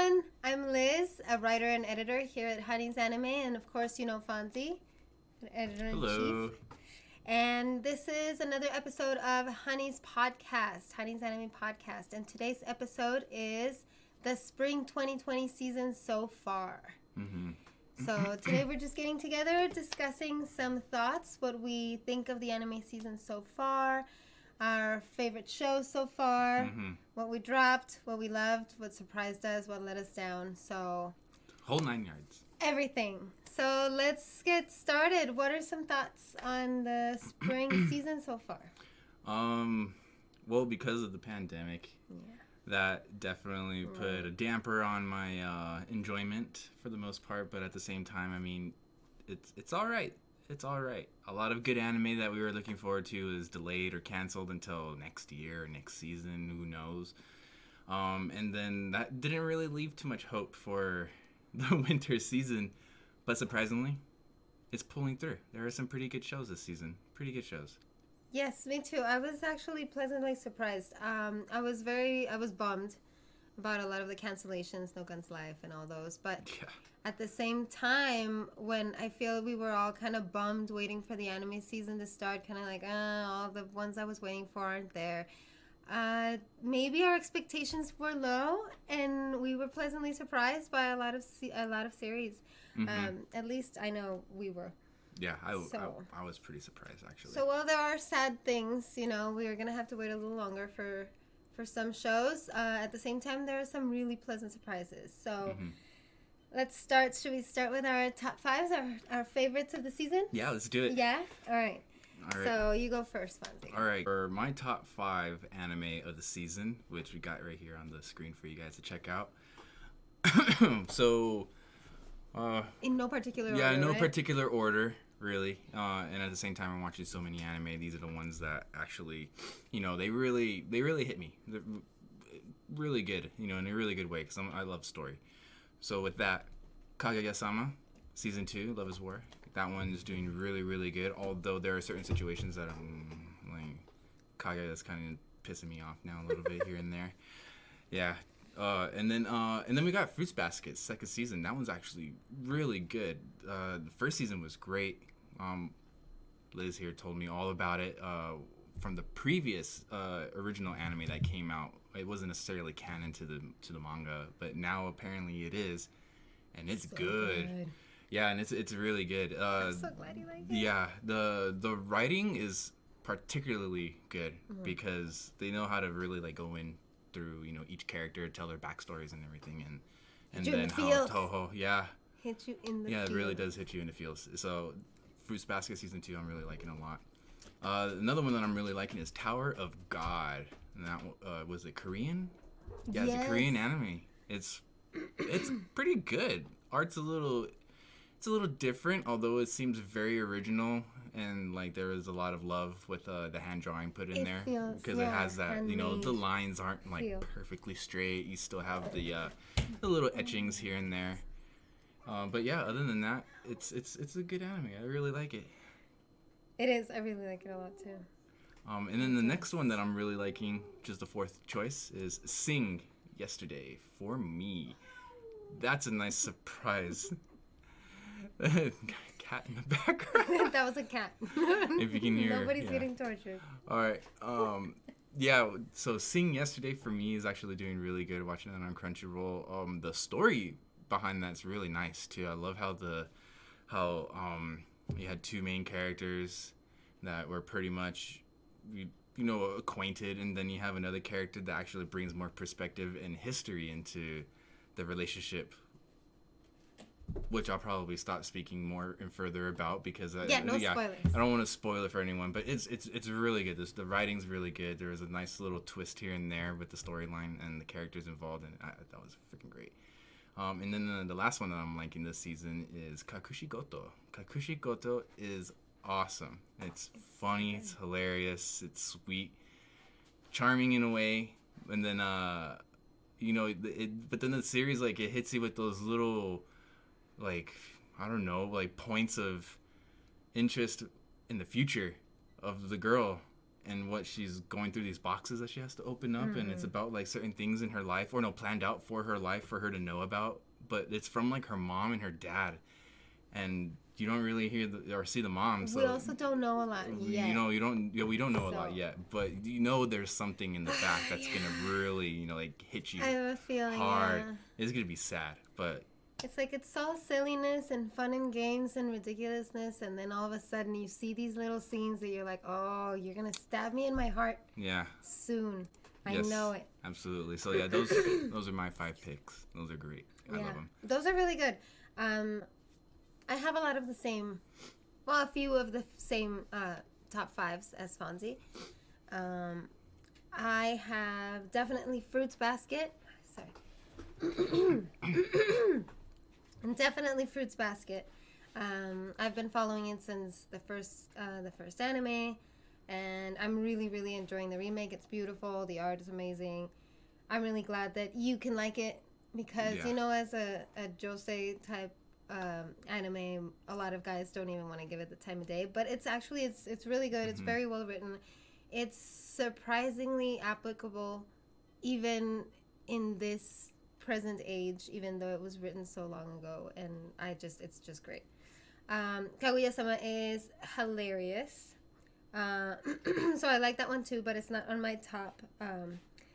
everyone. I'm Liz, a writer and editor here at Honey's Anime, and of course, you know Fonzy, editor-in-chief. Hello. And this is another episode of Honey's podcast, Honey's Anime Podcast. And today's episode is the spring 2020 season so far. Mm-hmm. So today we're just getting together, discussing some thoughts, what we think of the anime season so far, our favorite shows so far, what we dropped, what we loved, what surprised us, what let us down. So Whole 9 yards. everything. So let's get started. What are some thoughts on the spring season so far? Well, because of the pandemic, that definitely put a damper on my enjoyment for the most part. But at the same time, I mean, it's all right. It's all right. A lot of good anime that we were looking forward to is delayed or canceled until next year or next season. Who knows? And then that didn't really leave too much hope for the winter season. But surprisingly, it's pulling through. There are some pretty good shows this season. Pretty good shows. Yes, me too. I was actually pleasantly surprised. I was bummed about a lot of the cancellations, No Guns Life and all those. But at the same time, when I feel we were all kind of bummed waiting for the anime season to start, kind of like, all the ones I was waiting for aren't there. Maybe our expectations were low, and we were pleasantly surprised by a lot of series. At least I know we were. Yeah, I was pretty surprised, actually. So while there are sad things, we are going to have to wait a little longer for some shows. At the same time, there are some really pleasant surprises. So let's start. Should we start with our top fives, our favorites of the season? Yeah, let's do it. Yeah? All right. All right. So you go first, Fonzie. All right. For my top 5 anime of the season, which we got right here on the screen for you guys to check out. So... in no particular order, yeah, no right? particular order, really. And at the same time, I'm watching so many anime. These are the ones that actually, they really hit me. They're really good, in a really good way, because I love story. So with that, Kaguya-sama, Season 2, Love is War. That one is doing really, really good, although there are certain situations that Kaguya is kind of pissing me off now a little bit here and there. Yeah. And then we got Fruits Basket, second season. That one's actually really good. The first season was great. Liz here told me all about it from the previous original anime that came out. It wasn't necessarily canon to the manga, but now apparently it is, and it's so good. Yeah, and it's really good. I'm so glad you like it. Yeah, the writing is particularly good because they know how to really go in through each character, tell their backstories and everything, and then how Toho hit you in the feels. It really does hit you in the feels. So Fruits Basket Season 2 I'm really liking a lot. Another one that I'm really liking is Tower of God, and that was it Korean? Yeah, yes. It's a Korean anime. It's pretty good. Art's a little different, although it seems very original, and there is a lot of love with the hand drawing put in there, because it has that handmade. The lines aren't perfectly straight. You still have the little etchings here and there, but yeah, other than that, it's a good anime. I really like it. It is. I really like it a lot too. And then the next one that I'm really liking, just the fourth choice, is Sing Yesterday for Me. That's a nice surprise. Cat in the background. That was a cat. If you can hear. Nobody's getting tortured. All right. Yeah. So Sing Yesterday for Me is actually doing really good. Watching it on Crunchyroll. The story behind that's really nice too. I love how you had 2 main characters that were pretty much acquainted, and then you have another character that actually brings more perspective and history into the relationship, which I'll probably stop speaking more and further about because no spoilers. I don't want to spoil it for anyone, but it's really good. The writing's really good. There was a nice little twist here and there with the storyline and the characters involved, and that was freaking great. And then the last one that I'm liking this season is Kakushi Godo. Kakushi Godo is awesome. It's funny, it's hilarious, it's sweet, charming in a way, and then but then the series it hits you with those little points of interest in the future of the girl, and what she's going through these boxes that she has to open up, and it's about like certain things in her life, or no, planned out for her life for her to know about, but it's from like her mom and her dad, and you don't really hear or see the mom. So we also don't know a lot yet. We don't know a lot yet, but there's something in the back that's gonna really like hit you. I have a feeling hard. It's gonna be sad, but it's like it's all silliness and fun and games and ridiculousness, and then all of a sudden you see these little scenes that you're like, oh, you're gonna stab me in my heart. Yeah. Soon. Yes, I know it. Absolutely. So yeah, those are my 5 picks. Those are great. I love them. Those are really good. I have a lot of the same, well, a few of the same top 5s as Fonzy. I have definitely Fruits Basket. Sorry. Definitely Fruits Basket. I've been following it since the first anime, and I'm really, really enjoying the remake. It's beautiful. The art is amazing. I'm really glad that you can like it because, as a josei type anime, a lot of guys don't even want to give it the time of day, but it's actually it's really good. It's very well written. It's surprisingly applicable even in this present age, even though it was written so long ago, and it's just great. Kaguya-sama is hilarious, so I like that one too, but it's not on my top.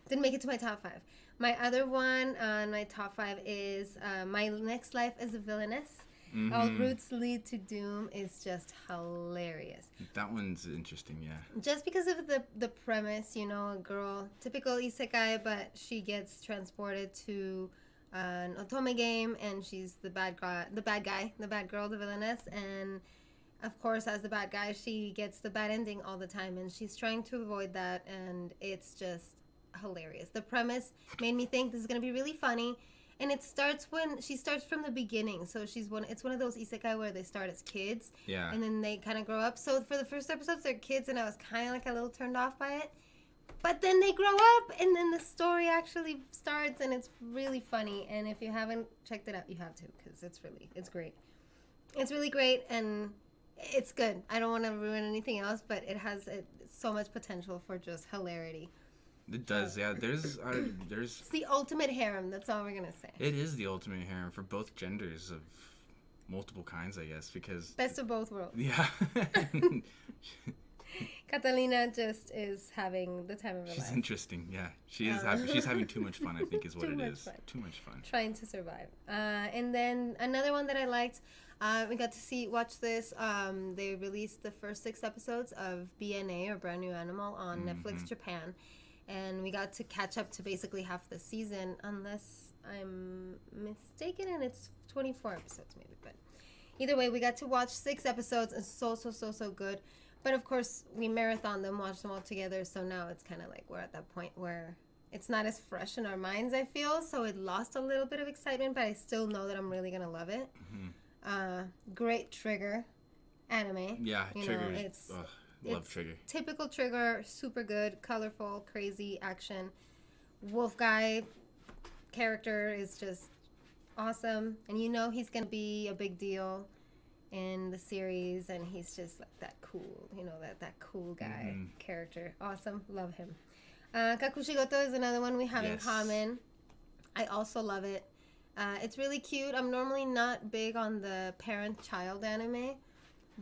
Didn't make it to my top 5. My other one on my top 5 is My Next Life as a Villainess. All Routes Lead to Doom is just hilarious. That one's interesting, yeah. Just because of the premise, a girl, typical isekai, but she gets transported to an otome game, and she's the bad girl, the villainess, and of course, as the bad guy, she gets the bad ending all the time, and she's trying to avoid that, and it's just hilarious. The premise made me think this is going to be really funny, and it starts when she starts from the beginning. So it's one of those isekai where they start as kids, and then they kind of grow up. So for the first episodes, they're kids, and I was kind of like a little turned off by it. But then they grow up, and then the story actually starts, and it's really funny. And if you haven't checked it out, you have to, because it's great. It's really great, and it's good. I don't want to ruin anything else, but it has so much potential for just hilarity. It does, yeah. There's. It's the ultimate harem. That's all we're gonna say. It is the ultimate harem for both genders of multiple kinds, I guess, because best of both worlds. Yeah. Catalina just is having the time of her life. She's interesting, yeah. She's having too much fun, I think, is what it is. Too much fun. Trying to survive. And then another one that I liked. We got to watch this. They released the first 6 episodes of BNA, or Brand New Animal, on Netflix Japan. And we got to catch up to basically half the season, unless I'm mistaken, and it's 24 episodes maybe. But either way, we got to watch 6 episodes, and so good. But of course, we marathon them, watch them all together, so now it's kind of like we're at that point where it's not as fresh in our minds, I feel. So it lost a little bit of excitement, but I still know that I'm really going to love it. Great Trigger anime. Yeah, Trigger. Love Trigger. Typical Trigger, super good, colorful, crazy action. Wolf guy character is just awesome, and he's gonna be a big deal in the series, and he's just like that cool, that cool guy character. Awesome, love him. Kakushi Godo is another one we have in common. I also love it. It's really cute. I'm normally not big on the parent-child anime,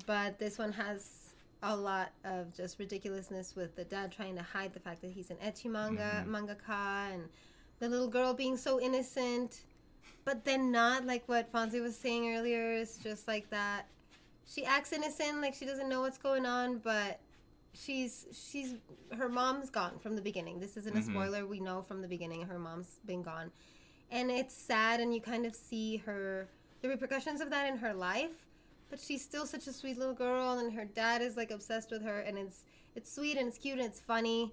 but this one has a lot of just ridiculousness with the dad trying to hide the fact that he's an ecchi mangaka, and the little girl being so innocent, but then not, like what Fonzy was saying earlier. It's just like that. She acts innocent, like she doesn't know what's going on, but her mom's gone from the beginning. This isn't a spoiler. We know from the beginning her mom's been gone, and it's sad, and you kind of see the repercussions of that in her life. But she's still such a sweet little girl, and her dad is like obsessed with her, and it's sweet, and it's cute, and it's funny,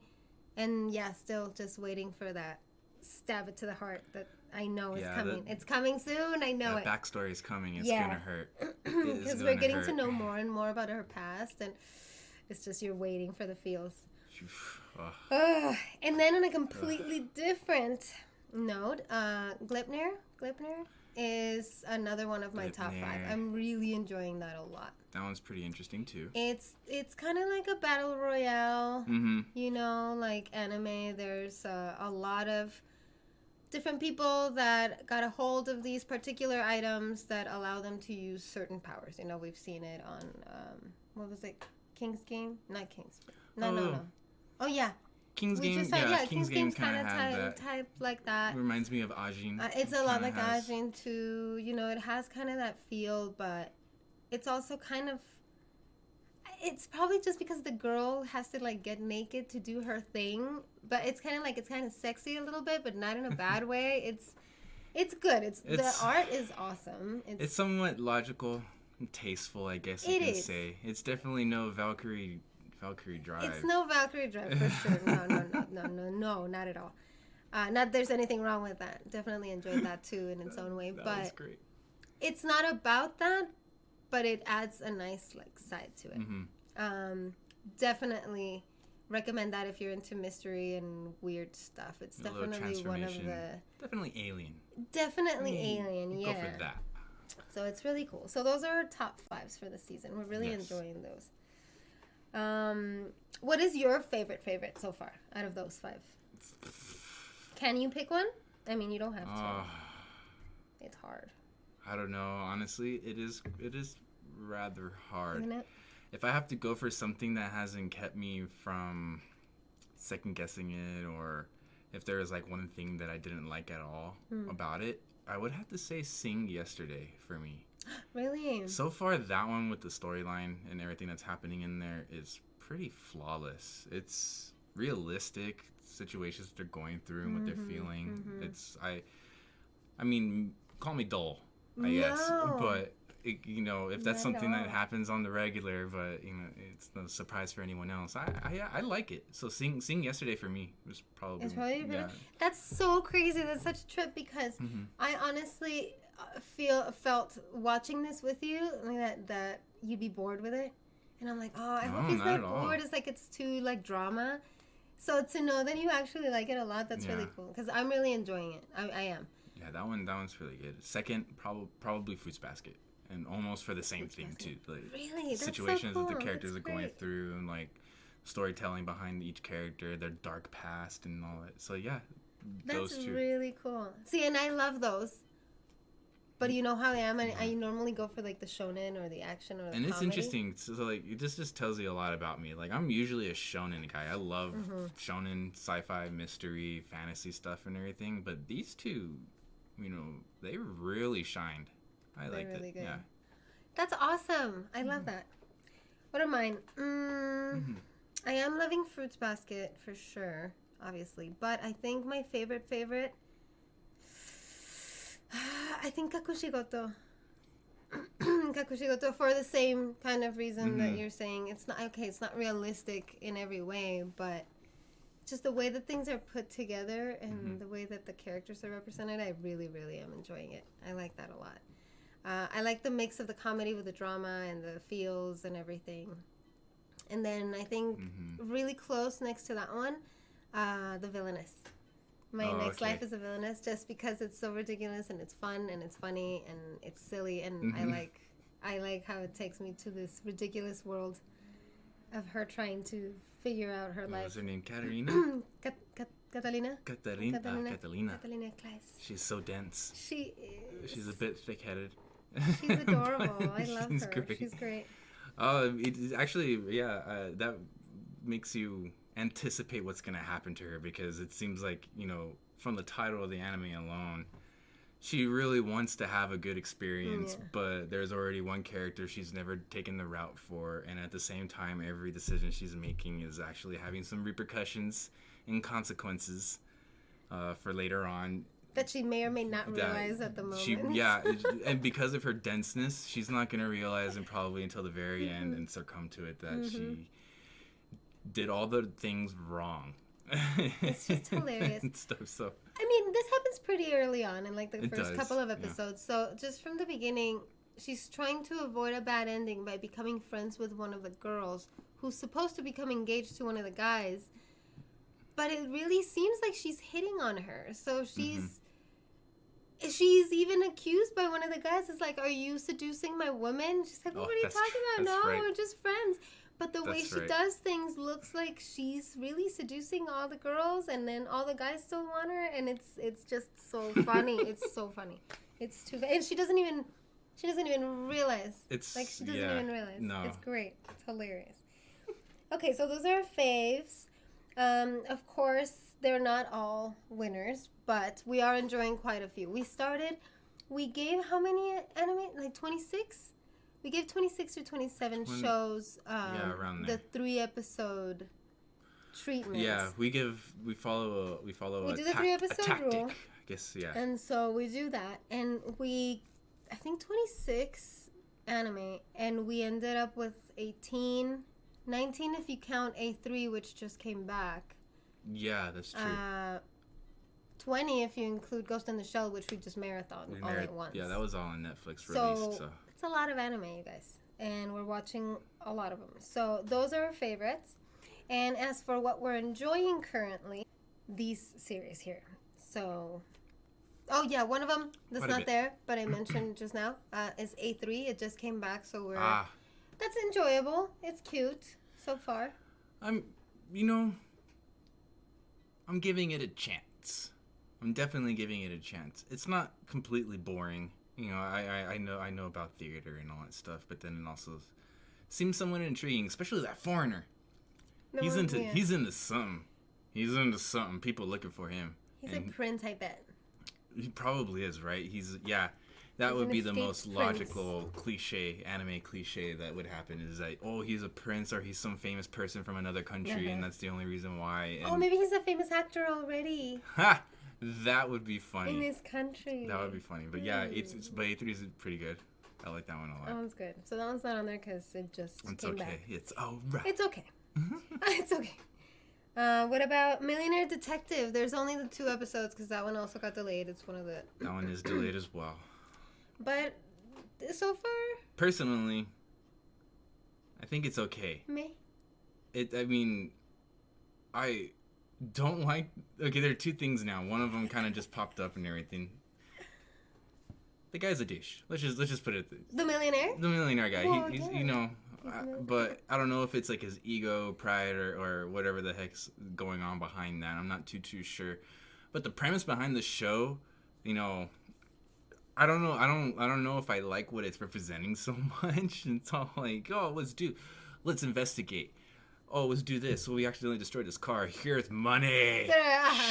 and still just waiting for that stab it to the heart that I know is coming. It's coming soon. I know that backstory is coming. It's gonna hurt because we're getting to know more and more about her past, and it's just you're waiting for the feels. And then on a completely different note, Glipner is another one of my top 5. I'm really enjoying that a lot. That one's pretty interesting too. It's kind of like a battle royale, Mm-hmm. you know, like anime. There's a lot of different people that got a hold of these particular items that allow them to use certain powers. You know, we've seen it on what was it? King's Game? Not King's. No. Oh yeah. King's We Game, just said, yeah, King's Game kind of had that. type like that. Reminds me of Ajin. It's a lot like Ajin too. You know, it has kind of that feel, but it's also kind of. It's probably just because the girl has to like get naked to do her thing, but it's kind of sexy a little bit, but not in a bad way. It's good. The art is awesome. It's somewhat logical and tasteful, I guess you can say. It's definitely no Valkyrie Drive. It's no Valkyrie Drive for sure. No, not at all. Not there's anything wrong with that. Definitely enjoyed that too in its own way. That but was great. It's not about that, but it adds a nice like side to it. Mm-hmm. Definitely recommend that if you're into mystery and weird stuff. It's definitely one of the definitely alien. Alien, yeah. Go for that. So it's really cool. So those are our top 5s for the season. We're really enjoying those. What is your favorite so far out of those 5? Can you pick one? I mean, you don't have to. It's hard. I don't know. Honestly, it is rather hard. Isn't it? If I have to go for something that hasn't kept me from second guessing it, or if there is like one thing that I didn't like at all about it, I would have to say Sing Yesterday for me. Really? So far, that one with the storyline and everything that's happening in there is pretty flawless. It's realistic situations that they're going through and what they're feeling. It's I mean, call me dull, I guess, but if that's something that happens on the regular, but it's no surprise for anyone else. I like it. So Sing Yesterday for me was probably That's so crazy. That's such a trip because I honestly felt watching this with you that you'd be bored with it, and I'm like, I hope he's not bored. It's like it's too like drama. So to know that you actually like it a lot, that's really cool because I'm really enjoying it. I am. Yeah, that one's really good. Second, probably Fruits Basket. And almost for the same thing too, like really? situations so cool. that the characters are going through, and like storytelling behind each character, their dark past, and all that. So yeah, those two. That's really cool. See, and I love those. But you know how I am. I normally go for like the shonen or the action or the comedy. It's interesting. So like it just tells you a lot about me. Like I'm usually a shonen guy. I love shonen, sci-fi, mystery, fantasy stuff, and everything. But these two, they really shined. I liked really it. Good. Yeah. That's awesome. I love that. What are mine? I am loving Fruits Basket for sure, obviously. But I think my favorite, I think Kakushi Godo. Kakushi Godo for the same kind of reason that you're saying. It's not realistic in every way, but just the way that things are put together and the way that the characters are represented, I really, really am enjoying it. I like that a lot. I like the mix of the comedy with the drama and the feels and everything. And then I think really close next to that one, The Villainess. My next life is a villainess just because it's so ridiculous and it's fun and it's funny and it's silly and I like how it takes me to this ridiculous world of her trying to figure out her life. What was her name? Katarina? Catalina? Catalina Claes. She's so dense. She is. She's a bit thick-headed. She's adorable. I love her. Great. She's great. It actually, that makes you anticipate what's going to happen to her because it seems like, from the title of the anime alone, she really wants to have a good experience, but there's already one character she's never taken the route for, and at the same time, every decision she's making is actually having some repercussions and consequences for later on. That she may or may not realize at the moment. And because of her denseness, she's not going to realize probably until the very end and succumb to it that she did all the things wrong. It's just hilarious. And stuff, so. I mean, this happens pretty early on in like the first couple of episodes. So just from the beginning, she's trying to avoid a bad ending by becoming friends with one of the girls who's supposed to become engaged to one of the guys. but it really seems like she's hitting on her. So she's even accused by one of the guys. It's like, are you seducing my woman? She's like, what are you talking about? No, we're just friends. But the way she does things looks like she's really seducing all the girls, and then all the guys still want her, and it's just so funny. It's so funny. It's too, and she doesn't even realize. It's like she doesn't even realize. No, it's great. It's hilarious. Okay, so those are our faves. Of course, they're not all winners, but we are enjoying quite a few. We gave how many anime? Like 26. We gave 26 or 27 shows around there. The 3-episode treatment. Yeah, we follow we do the 3-episode rule. I guess, yeah. And so we do that, and I think 26 anime, and we ended up with 18, 19 if you count A3, which just came back. Yeah, that's true. 20 if you include Ghost in the Shell, which we just marathoned all at once. Yeah, that was all on Netflix released. So it's a lot of anime, you guys, and we're watching a lot of them. So those are our favorites. And as for what we're enjoying currently, these series here. So, oh yeah, one of them that's not there, but I mentioned just now, is A3. It just came back, so that's enjoyable. It's cute so far. I'm giving it a chance. I'm definitely giving it a chance. It's not completely boring. You know, I know about theater and all that stuff, but then it also seems somewhat intriguing, especially that foreigner. He's into something. He's into something. People looking for him. He's a prince, I bet. He probably is, right? That would be the most logical anime cliche that would happen, is that, oh, he's a prince or he's some famous person from another country, and that's the only reason why. And maybe he's a famous actor already. Ha! That would be funny. In his country. That would be funny. But yeah, but A3 is pretty good. I like that one a lot. That one's good. So that one's not on there because it just came back. It's all right. It's okay. It's okay. What about Millionaire Detective? There's only the 2 episodes because that one also got delayed. It's one of the... That one is delayed as well. But so far... Personally, I think it's okay. Me? I don't like... Okay, there are 2 things now. One of them kind of just popped up and everything. The guy's a douche. Let's just put it... The millionaire? The millionaire guy. Well, he's but I don't know if it's like his ego, pride, or whatever the heck's going on behind that. I'm not too sure. But the premise behind the show, I don't know. I don't know if I like what it's representing so much. It's all like, oh, let's investigate. Oh, let's do this. So we accidentally destroyed this car. Here's money.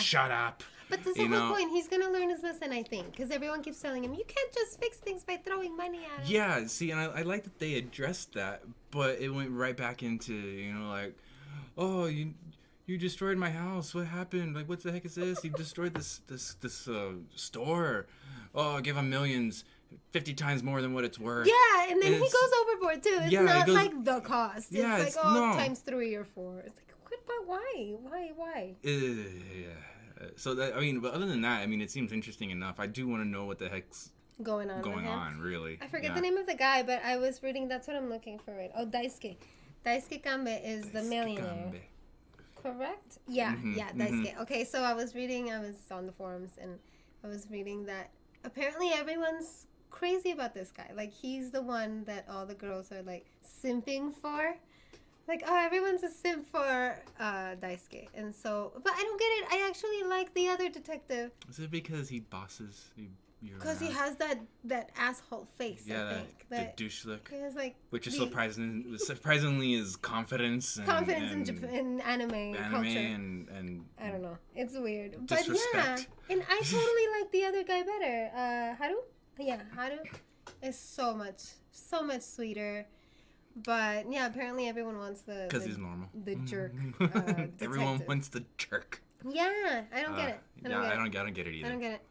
Shut up. But that's the whole point. He's going to learn his lesson, I think. Because everyone keeps telling him, you can't just fix things by throwing money at him. Yeah, see, and I like that they addressed that. But it went right back into, like, oh, you destroyed my house. What happened? Like, what the heck is this? You destroyed this store. Oh, give him millions. 50 times more than what it's worth. Yeah, and then he goes overboard, too. It's not like the cost. It's like, times 3 or 4. It's like, but why? Yeah. So that, but other than that, it seems interesting enough. I do want to know what the heck's going on, really. I forget the name of the guy, but I was reading. That's what I'm looking for. Right? Oh, Daisuke Kanbe is the millionaire. Correct? Yeah, Daisuke. Okay, so I was on the forums, and I was reading that apparently everyone's crazy about this guy. Like, he's the one that all the girls are, like, simping for. Like, oh, everyone's a simp for Daisuke. And so, but I don't get it. I actually like the other detective. Is it because he bosses you? Because he has that asshole face, I think. The douche look. He has, like... Which is surprisingly is confidence. In anime culture. And I don't know. It's weird. Disrespect. But yeah. And I totally like the other guy better. Haru? Yeah, Haru is so much sweeter. But yeah, apparently everyone wants because he's normal. The jerk. Everyone wants the jerk. Yeah, I don't get it. I don't get it either. I don't get it.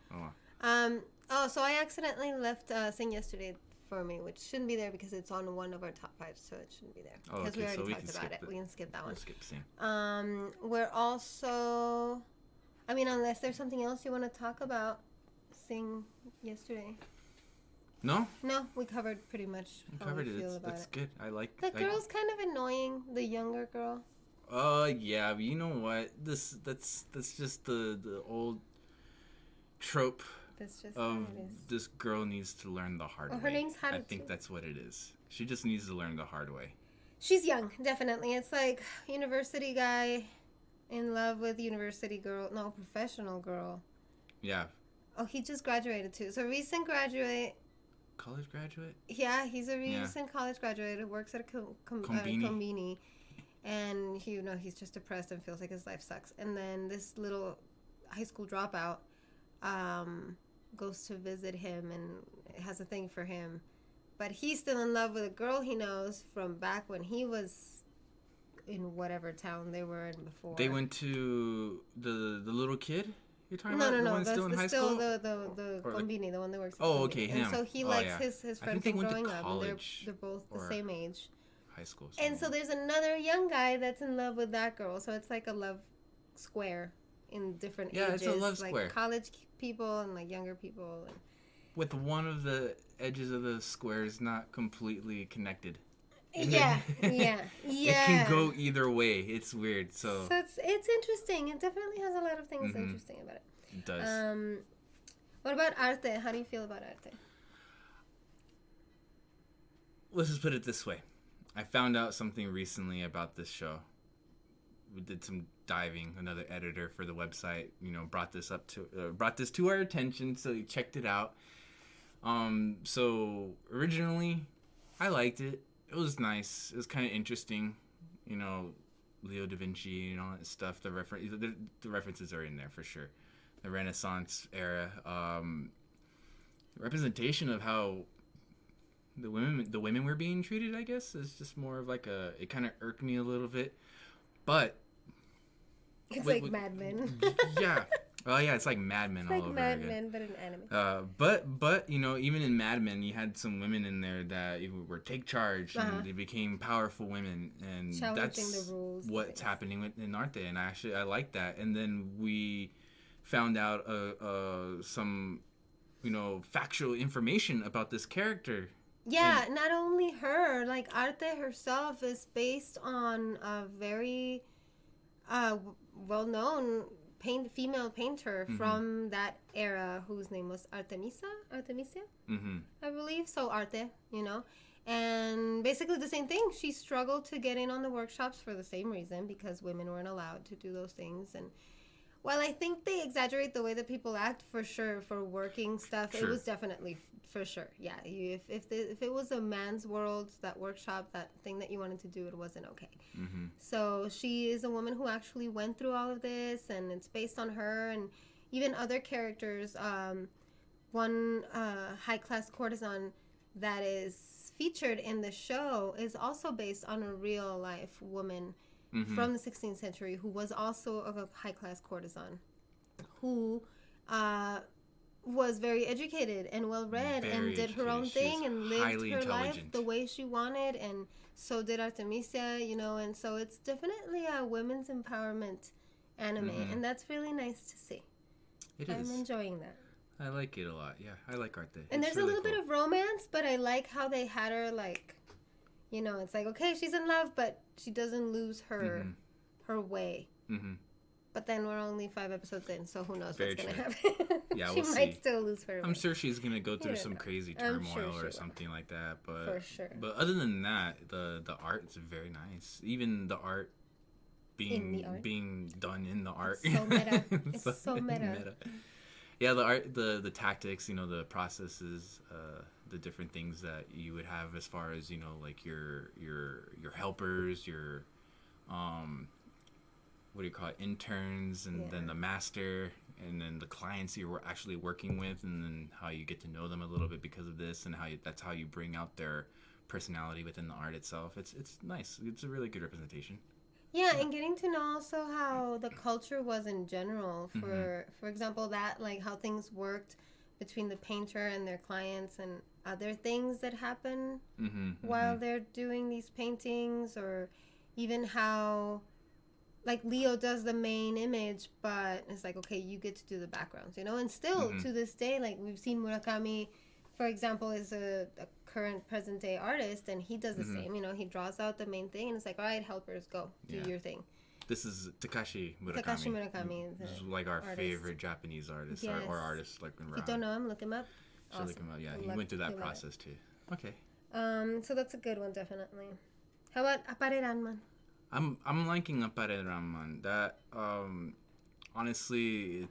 So I accidentally left Sing Yesterday for Me, which shouldn't be there because it's on one of our top 5, so it shouldn't be there. Because we already talked about it. We can skip that one. We'll skip Sing. We're also, unless there's something else you want to talk about, Sing Yesterday. No, we covered pretty much. We covered it. That's good. I like the girl's kind of annoying. The younger girl. Yeah, but you know what? That's just the old trope That's just of how it is. this girl needs to learn the hard way. Her name's Haruto. I think that's what it is. She just needs to learn the hard way. She's young, definitely. It's like university guy in love with university girl. No, professional girl. Yeah. Oh, he just graduated too. So recent graduate. College graduate? Yeah, he's a recent college graduate who works at a combini. And he's just depressed and feels like his life sucks. And then this little high school dropout goes to visit him and has a thing for him. But he's still in love with a girl he knows from back when he was in whatever town they were in before. They went to the little kid? You're talking about? No. The one still in high school? The combini, the one that works at Oh, okay, him. And so he likes his friend from growing up. And they're both the same age. High school. And so there's another young guy that's in love with that girl. So it's like a love square in different ages. Yeah, it's a love square. Like college people and like younger people. And with one of the edges of the squares not completely connected. Yeah. It can go either way. It's weird. So it's interesting. It definitely has a lot of things interesting about it. It does. What about arte? How do you feel about arte? Let's just put it this way. I found out something recently about this show. We did some diving. Another editor for the website, brought this to our attention, so we checked it out. So originally, I liked it. It was nice. It was kind of interesting. Leo da Vinci and all that stuff. The references are in there for sure. The Renaissance era. Representation of how the women were being treated, I guess, is just more of like it kind of irked me a little bit. But it's like Mad Men. Yeah. Oh yeah, it's like Mad Men all over again. It's like Mad Men, but in anime. But even in Mad Men, you had some women in there that were take charge and they became powerful women, and challenging that's the rules. What's happening in arte, and I like that. And then we found out some factual information about this character. Yeah, not only her, like arte herself is based on a very well-known female painter from that era whose name was Artemisia, I believe. So arte, and basically the same thing. She struggled to get in on the workshops for the same reason, because women weren't allowed to do those things. And while I think they exaggerate the way that people act, for sure, for working stuff, It was definitely for sure. Yeah, if it was a man's world, that workshop, that thing that you wanted to do, it wasn't okay. So she is a woman who actually went through all of this, and it's based on her and even other characters. One high-class courtesan that is featured in the show is also based on a real-life woman from the 16th century who was also a high-class courtesan who was very educated and well-read and did her own thing and lived her life the way she wanted, and so did Artemisia, and so it's definitely a women's empowerment anime, and that's really nice to see. I'm enjoying that. I like it a lot. Yeah, I like arte. And there's really a little bit of romance, but I like how they had her like, it's like, okay, she's in love, but she doesn't lose her way. But then we're only 5 episodes in, so who knows what's going to happen. Yeah, she might still lose her way. I'm sure she's going to go through some crazy turmoil or something like that. But for sure. But other than that, the art is very nice. Even the art being done in the art. It's so meta. It's so meta. Yeah, the art, the tactics, the processes, the different things that you would have as far as, like your helpers, your what do you call it, interns, and then the master, and then the clients you're actually working with, and then how you get to know them a little bit because of this, and that's how you bring out their personality within the art itself. It's nice. It's a really good representation. Yeah, and getting to know also how the culture was in general. For example, that like how things worked between the painter and their clients, and other things that happen while they're doing these paintings, or even how like Leo does the main image, but it's like, okay, you get to do the backgrounds, and still to this day, like we've seen Murakami, for example, is a current present day artist, and he does the same. You know, he draws out the main thing, and it's like, all right, helpers, go do your thing. This is Takashi Murakami. Takashi Murakami. This is like our favorite Japanese artist, yes. or artist like around. If you don't know him, look him up. Awesome. Look him up. Yeah, he went through that process too. Okay. So that's a good one, definitely. How about Appare Ranman? I'm liking Appare Ranman. That honestly,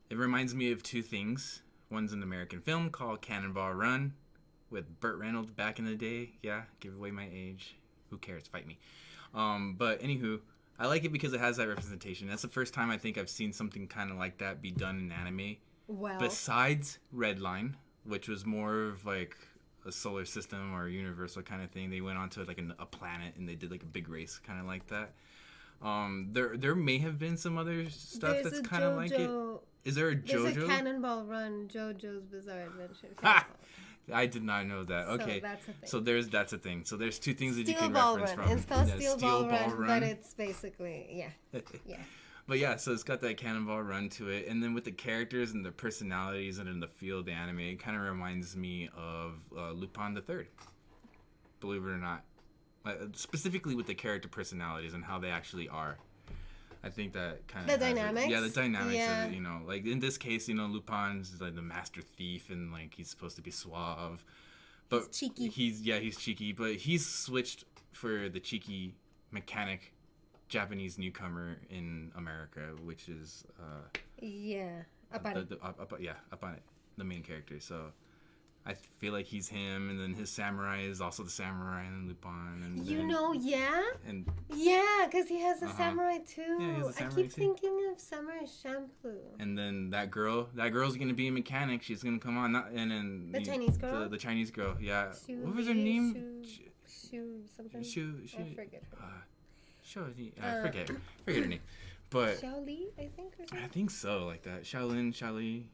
it reminds me of two things. One's an American film called Cannonball Run with Burt Reynolds back in the day. Yeah, give away my age. Who cares? Fight me. But anywho, I like it because it has that representation. That's the first time I think I've seen something kind of like that be done in anime. Well, besides Redline, which was more of like a solar system or a universal kind of thing. They went on to like a planet and they did like a big race kind of like that. There may have been some other stuff that's kind of like it. Is there a JoJo? There's a Cannonball Run, JoJo's Bizarre Adventure. I did not know that. Okay, so that's a thing. So that's a thing. So there's two things that you Steel can Ball reference Run. from. It's called Steel Ball Run, but it's basically yeah. But yeah, so it's got that Cannonball Run to it, and then with the characters and the personalities and in the feel of the anime, it kind of reminds me of Lupin the Third. Believe it or not, specifically with the character personalities and how they actually are. I think that kind of the dynamics. The dynamics of it, you know, like in this case, you know, Lupin's like the master thief, and like he's supposed to be suave, but he's cheeky. He's cheeky, but he's switched for the cheeky mechanic Japanese newcomer in America, which is up on it, the main character. So I feel like he's him, and then his samurai is also the samurai in Lupin. And because he has a samurai too. Yeah, he has a samurai I keep thinking of Samurai Champloo. And then that girl's gonna be a mechanic. She's gonna come on, the Chinese girl. The Chinese girl, yeah. What was her name? Something. I forget her. I forget her name, but Xiaoli, I think. I think so, like that. Xiaolian. Xiaolian.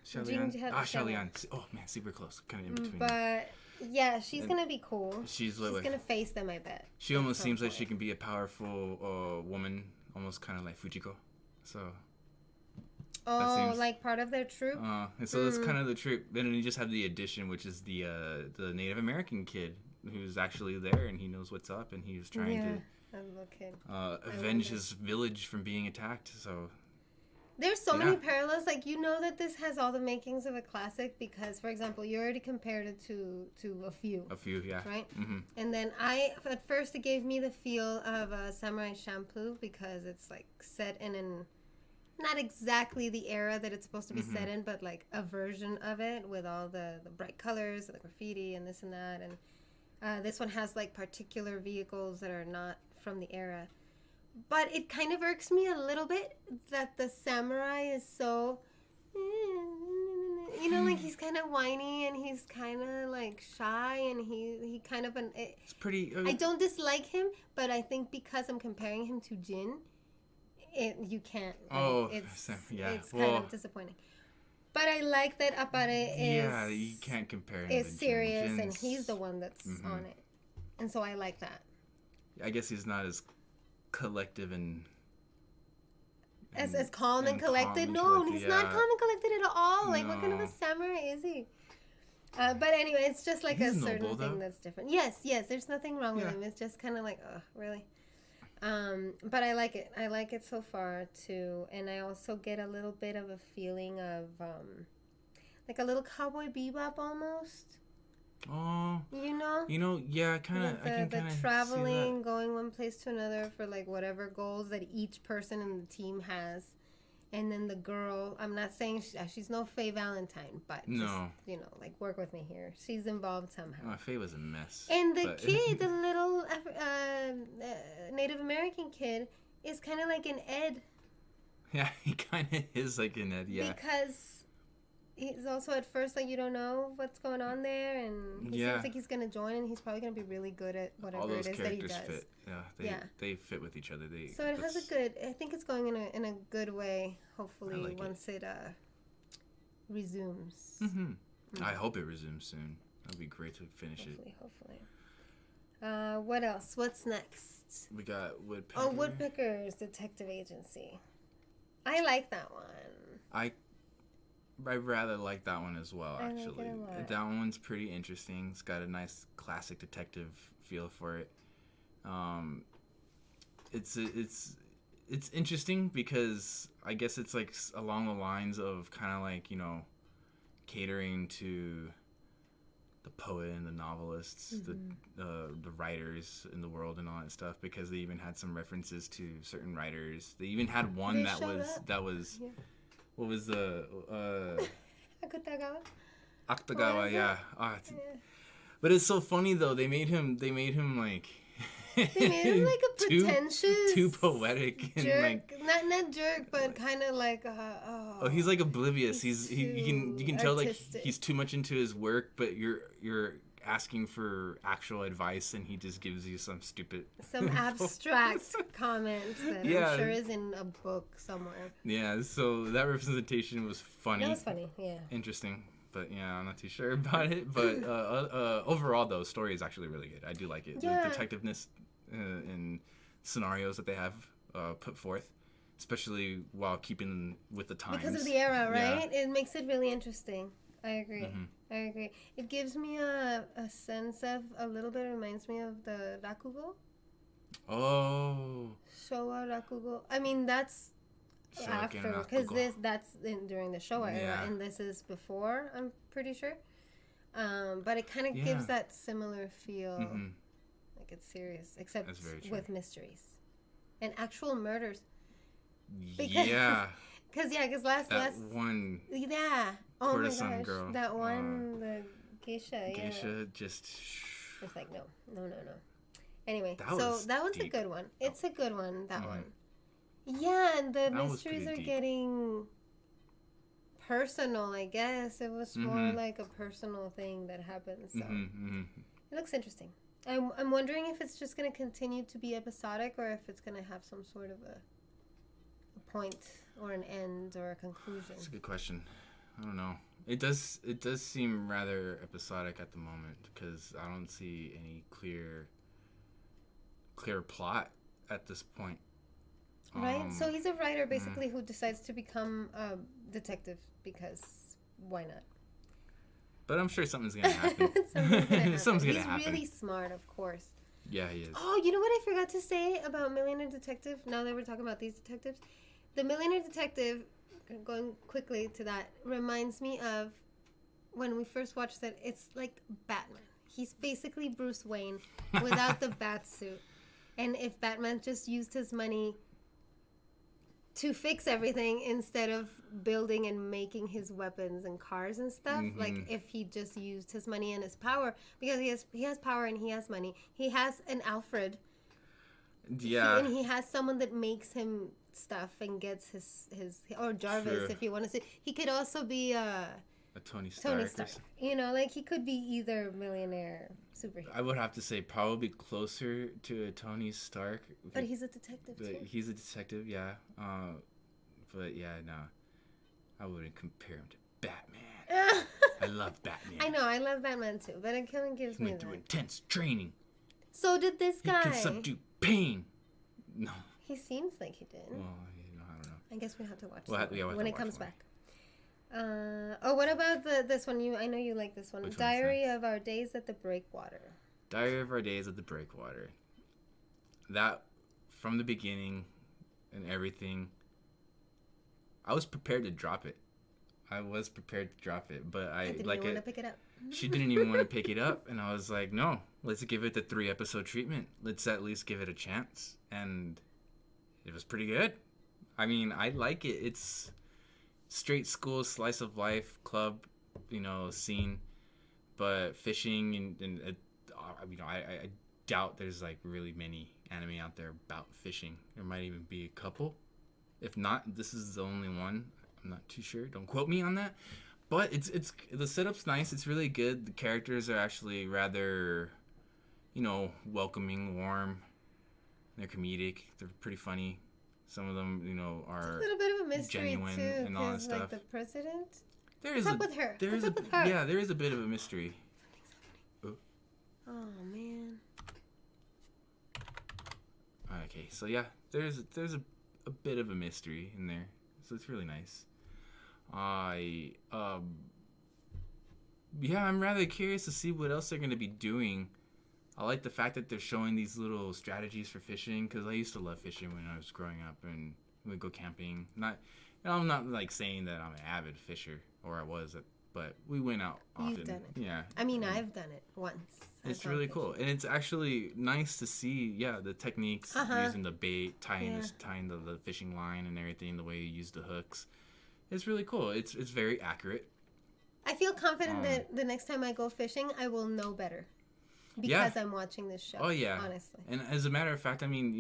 Xiaolian. Oh man, super close, kind of in between. But yeah, she's gonna be cool. She's gonna face them, I bet. She almost seems like she can be a powerful woman, almost kind of like Fujiko. So. Oh, like part of their troop. And so that's kind of the troop. Then you just have the addition, which is the Native American kid who's actually there, and he knows what's up, and he was trying to avenge his village from being attacked. So. There's so many parallels. Like, you know that this has all the makings of a classic because, for example, you already compared it to a few. A few, yeah. Right? Mm-hmm. And then at first it gave me the feel of Samurai Champloo because it's like set in not exactly the era that it's supposed to be set in, but like a version of it with all the bright colors and the graffiti and this and that. And this one has like particular vehicles that are not from the era. But it kind of irks me a little bit that the samurai is so, you know, like he's kind of whiny and he's kind of like shy and he kind of it's pretty. I don't dislike him, but I think because I'm comparing him to Jin, you can't. It's kind of disappointing. But I like that Appare is. Yeah, you can't compare him. Is serious and he's the one that's on it, and so I like that. I guess he's not as collective and as calm and collected. No, he's not calm and collected at all. Like, what kind of a samurai is he? But anyway, it's just like he's a certain thing that's different. Yes, there's nothing wrong with him. It's just kind of like, oh, really? But I like it. I like it so far too, and I also get a little bit of a feeling of like a little Cowboy Bebop almost. Oh, you know, yeah, kind of. I can kind of traveling, going one place to another for like whatever goals that each person in the team has, and then the girl. I'm not saying she's no Faye Valentine, but just, you know, like work with me here. She's involved somehow. Faye was a mess. And the kid, the little Native American kid, is kind of like an Ed. Yeah, he kind of is like an Ed. Yeah, because. He's also at first like you don't know what's going on there, and he seems like he's gonna join, and he's probably gonna be really good at whatever it is that he does. All those characters fit. They fit with each other. So it has a good. I think it's going in a good way. Hopefully, once it resumes. I hope it resumes soon. That'd be great to finish it. Hopefully. What else? What's next? We got Woodpecker. Oh, Woodpecker's Detective Agency. I like that one. I rather like that one as well. I Actually, like it a lot. that one's pretty interesting. It's got a nice classic detective feel for it. Um, it's interesting because I guess it's like along the lines of kind of like, you know, catering to the poet and the novelists, the writers in the world and all that stuff, because they even had some references to certain writers. They even had one that was Yeah. what was the Akutagawa? Akutagawa, yeah. But it's so funny though. They made him like They made him like a pretentious, too poetic and jerk. like Not jerk, but kind of like he's like oblivious. You can tell like artistic. he's too much into his work, but you're asking for actual advice and he just gives you some stupid abstract comment that I'm sure is in a book somewhere. Yeah, so that representation was funny. That was funny, yeah. Interesting. But yeah, I'm not too sure about it. But overall, though, story is actually really good. I do like it. Yeah. The detectiveness and scenarios that they have put forth, especially while keeping with the times. Because of the era, right? Yeah. It makes it really interesting. I agree. I agree. It gives me a sense of, a little bit reminds me of the Rakugo. Oh. Showa Rakugo. I mean, that's after, because that's during the Showa era, and this is before, I'm pretty sure. But it kind of gives that similar feel, like it's serious, except with mysteries and actual murders. Because, because last one courtesan girl, that one the geisha just it's like no. Anyway, that one's deep. A good one. It's a good one, that one. Yeah, and the mysteries are getting personal, I guess. It was more like a personal thing that happened, so it looks interesting. I'm wondering if it's just going to continue to be episodic or if it's going to have some sort of a point or an end or a conclusion. That's a good question. I don't know. It does seem rather episodic at the moment because I don't see any clear plot at this point. Right? So he's a writer basically who decides to become a detective because why not? But I'm sure something's going to happen. Something's gonna happen. He's really smart, of course. Yeah, he is. Oh, you know what I forgot to say about Millionaire Detective? Now that we're talking about these detectives. The Millionaire Detective, going quickly to that, reminds me of when we first watched it. It's like Batman. He's basically Bruce Wayne without the bat suit. And if Batman just used his money to fix everything instead of building and making his weapons and cars and stuff, like if he just used his money and his power, because he has power and he has money. He has an Alfred. Yeah. And he has someone that makes him stuff and gets his or Jarvis, if you want to say. He could also be a Tony Stark. You know, like he could be either millionaire superhero. I would have to say probably closer to a Tony Stark. But he's a detective too. He's a detective, yeah. But yeah, no. I wouldn't compare him to Batman. I love Batman. I know, I love Batman too, but it kind of gives me went through intense training. So did this guy. He can subdue pain. No. He seems like he did. Well, I don't know. I guess we have to watch when it comes back. What about this one? I know you like this one. Which Diary of Our Days at the Breakwater. Diary of Our Days at the Breakwater. That, from the beginning and everything, I was prepared to drop it. But I didn't even want to pick it up. She didn't even want to pick it up, and I was like, no, let's give it the 3-episode treatment. Let's at least give it a chance. And it was pretty good. I mean, I like it. It's straight school slice of life club, scene, but fishing and I doubt there's like really many anime out there about fishing. There might even be a couple. If not, this is the only one. I'm not too sure. Don't quote me on that. But it's the setup's nice. It's really good. The characters are actually rather, welcoming, warm. They're comedic. They're pretty funny. Some of them, are a little bit of a mystery genuine too, and all that stuff. Like the president. What's up with her? Yeah, there is a bit of a mystery. Oh man. Okay, so yeah, there's a bit of a mystery in there, so it's really nice. Yeah, I'm rather curious to see what else they're gonna be doing. I like the fact that they're showing these little strategies for fishing, because I used to love fishing when I was growing up, and we'd go camping. I'm not like saying that I'm an avid fisher, or I was, but we went out often. You've done it. Yeah. I mean, I've done it once. It's really cool, and it's actually nice to see, the techniques, using the bait, tying the fishing line and everything, the way you use the hooks. It's really cool. It's very accurate. I feel confident that the next time I go fishing, I will know better because I'm watching this show. Oh yeah, honestly. And as a matter of fact, I mean,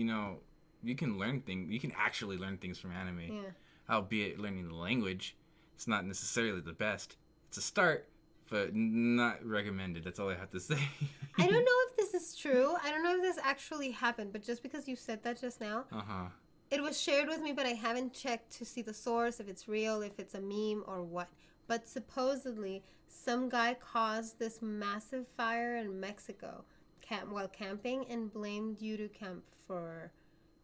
you can learn things. You can actually learn things from anime. Yeah. Albeit learning the language, it's not necessarily the best. It's a start, but not recommended. That's all I have to say. I don't know if this is true. I don't know if this actually happened, but just because you said that just now, it was shared with me, but I haven't checked to see the source, if it's real, if it's a meme, or what. But supposedly, some guy caused this massive fire in Mexico while camping and blamed UTCamp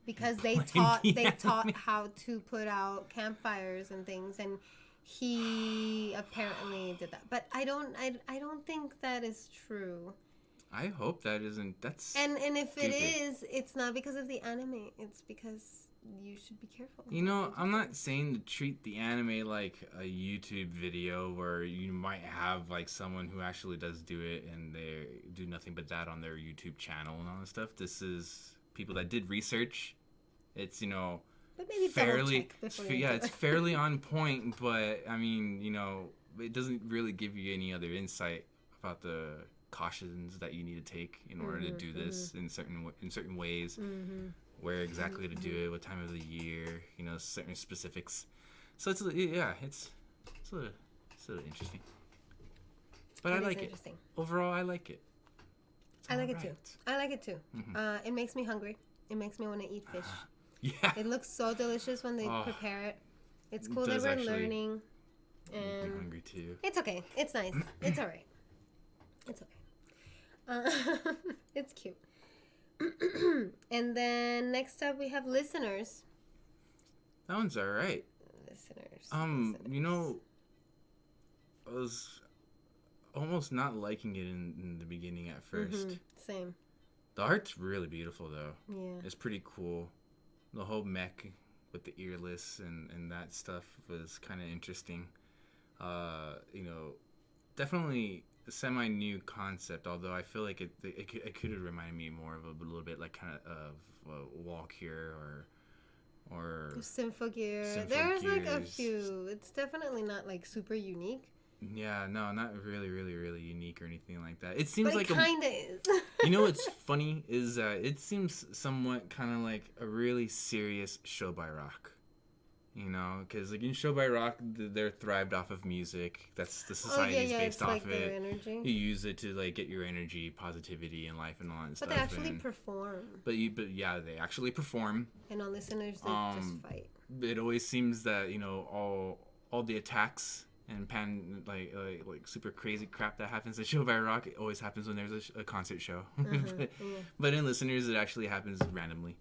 because they taught how to put out campfires and things, and he apparently did that. But I don't think that is true. I hope that isn't. That's and if stupid. It is, it's not because of the anime. It's because you should be careful. I'm not saying to treat the anime like a YouTube video where you might have like someone who actually does do it and they do nothing but that on their YouTube channel and all that stuff. This is people that did research. It's but maybe fairly it's fairly on point, but I mean, it doesn't really give you any other insight about the cautions that you need to take in order to do this in certain ways. Where exactly to do it, what time of the year, certain specifics. So it's a little interesting. But I like it. Overall, I like it. I like it too. Mm-hmm. It makes me hungry. It makes me want to eat fish. Yeah. It looks so delicious when they prepare it. It's cool that we're learning. And I'm hungry too. It's okay. It's nice. It's all right. It's okay. It's cute. And then next up we have listeners. That one's all right. Listeners. I was almost not liking it in the beginning at first. Mm-hmm. Same. The art's really beautiful though. Yeah. It's pretty cool. The whole mech with the earless and that stuff was kind of interesting. Definitely a semi-new concept, although I feel like it could have reminded me more of a little bit like kind of Walkure or Symphogear. There's like a few. It's definitely not like super unique. Yeah, no, not really, really, really unique or anything like that. It seems like it kind of is. What's funny is it seems somewhat kind of like a really serious show by rock. Because like in Show by Rock, they're thrived off of music. That's the society's based off like of it. Energy. You use it to like get your energy, positivity in life, and all that stuff. But they actually perform. But they actually perform. And on listeners, they just fight. It always seems that all the attacks and like super crazy crap that happens in Show by Rock, it always happens when there's a concert show. But in listeners, it actually happens randomly.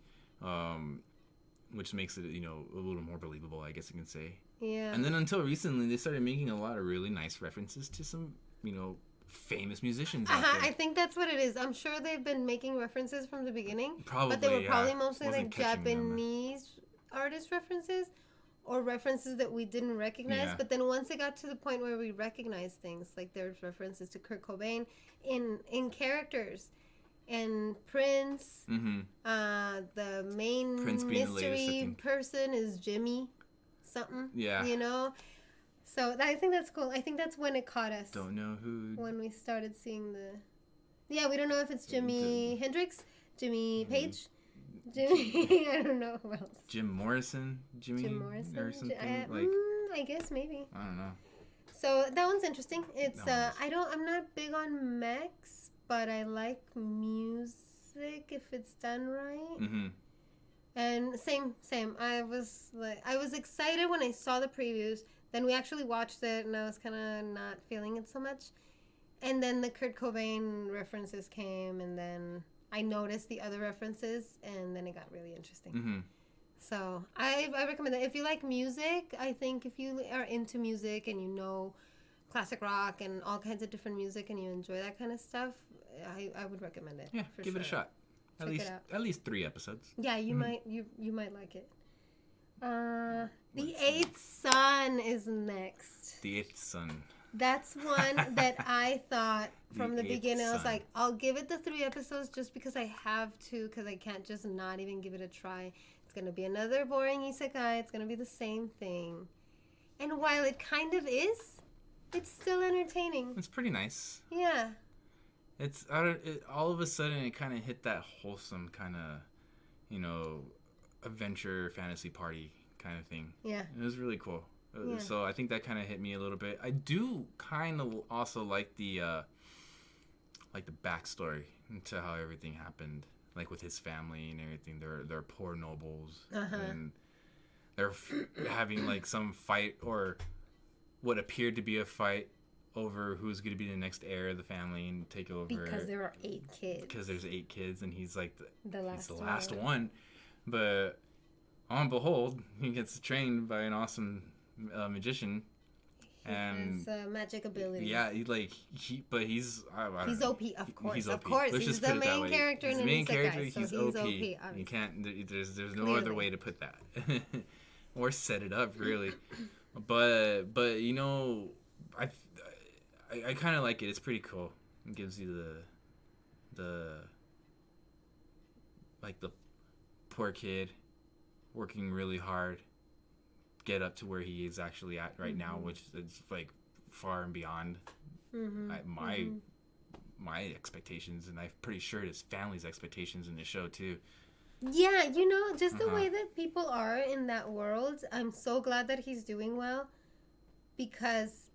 Which makes it, a little more believable, I guess you can say. Yeah. And then until recently, they started making a lot of really nice references to some, famous musicians out there. I think that's what it is. I'm sure they've been making references from the beginning. Probably, but they were probably mostly like Japanese artist references or references that we didn't recognize. Yeah. But then once it got to the point where we recognized things, like there's references to Kurt Cobain in characters. And Prince, the main Prince mystery person is Jimmy something. Yeah. So I think that's cool. I think that's when it caught us. Don't know who. When we started seeing we don't know if it's Jimi Hendrix, Jimmy Page, Jimmy. I don't know who else. Jim Morrison, Jim Morrison, or something I guess maybe. I don't know. So that one's interesting. It's I'm not big on mechs. But I like music if it's done right. Mm-hmm. And same. I was excited when I saw the previews. Then we actually watched it, and I was kind of not feeling it so much. And then the Kurt Cobain references came, and then I noticed the other references, and then it got really interesting. Mm-hmm. So I recommend that. If you like music, I think if you are into music and you know classic rock and all kinds of different music and you enjoy that kind of stuff, I would recommend it. Yeah, give it a shot. At least 3 episodes. Yeah, you might like it. The Eighth Son is next. The Eighth Son. That's one that I thought from the beginning. I was like, I'll give it the 3 episodes just because I have to, because I can't just not even give it a try. It's going to be another boring isekai. It's going to be the same thing. And while it kind of is, it's still entertaining. It's pretty nice. Yeah. It's all of a sudden it kind of hit that wholesome kind of, adventure fantasy party kind of thing. Yeah. It was really cool. Yeah. So I think that kind of hit me a little bit. I do kind of also like the backstory into how everything happened, like with his family and everything. They're poor nobles, and they're having like some fight or what appered to be a fight over who's going to be the next heir of the family and take over. Because there are 8 kids. Because there's 8 kids, and he's like the last one. But on behold, he gets trained by an awesome magician. He has magic ability. Yeah, he's he's know. OP, of course. He's OP. Of course, Let's he's just the put it that main way. character in the an main character. isekai, He's so OP. You can't. There's no Clearly. other way to put that, or set it up really. But I kind of like it. It's pretty cool. It gives you the poor kid working really hard, get up to where he is actually at right now, which is like far and beyond my expectations, and I'm pretty sure it's family's expectations in the show too. Yeah, just the way that people are in that world, I'm so glad that he's doing well, because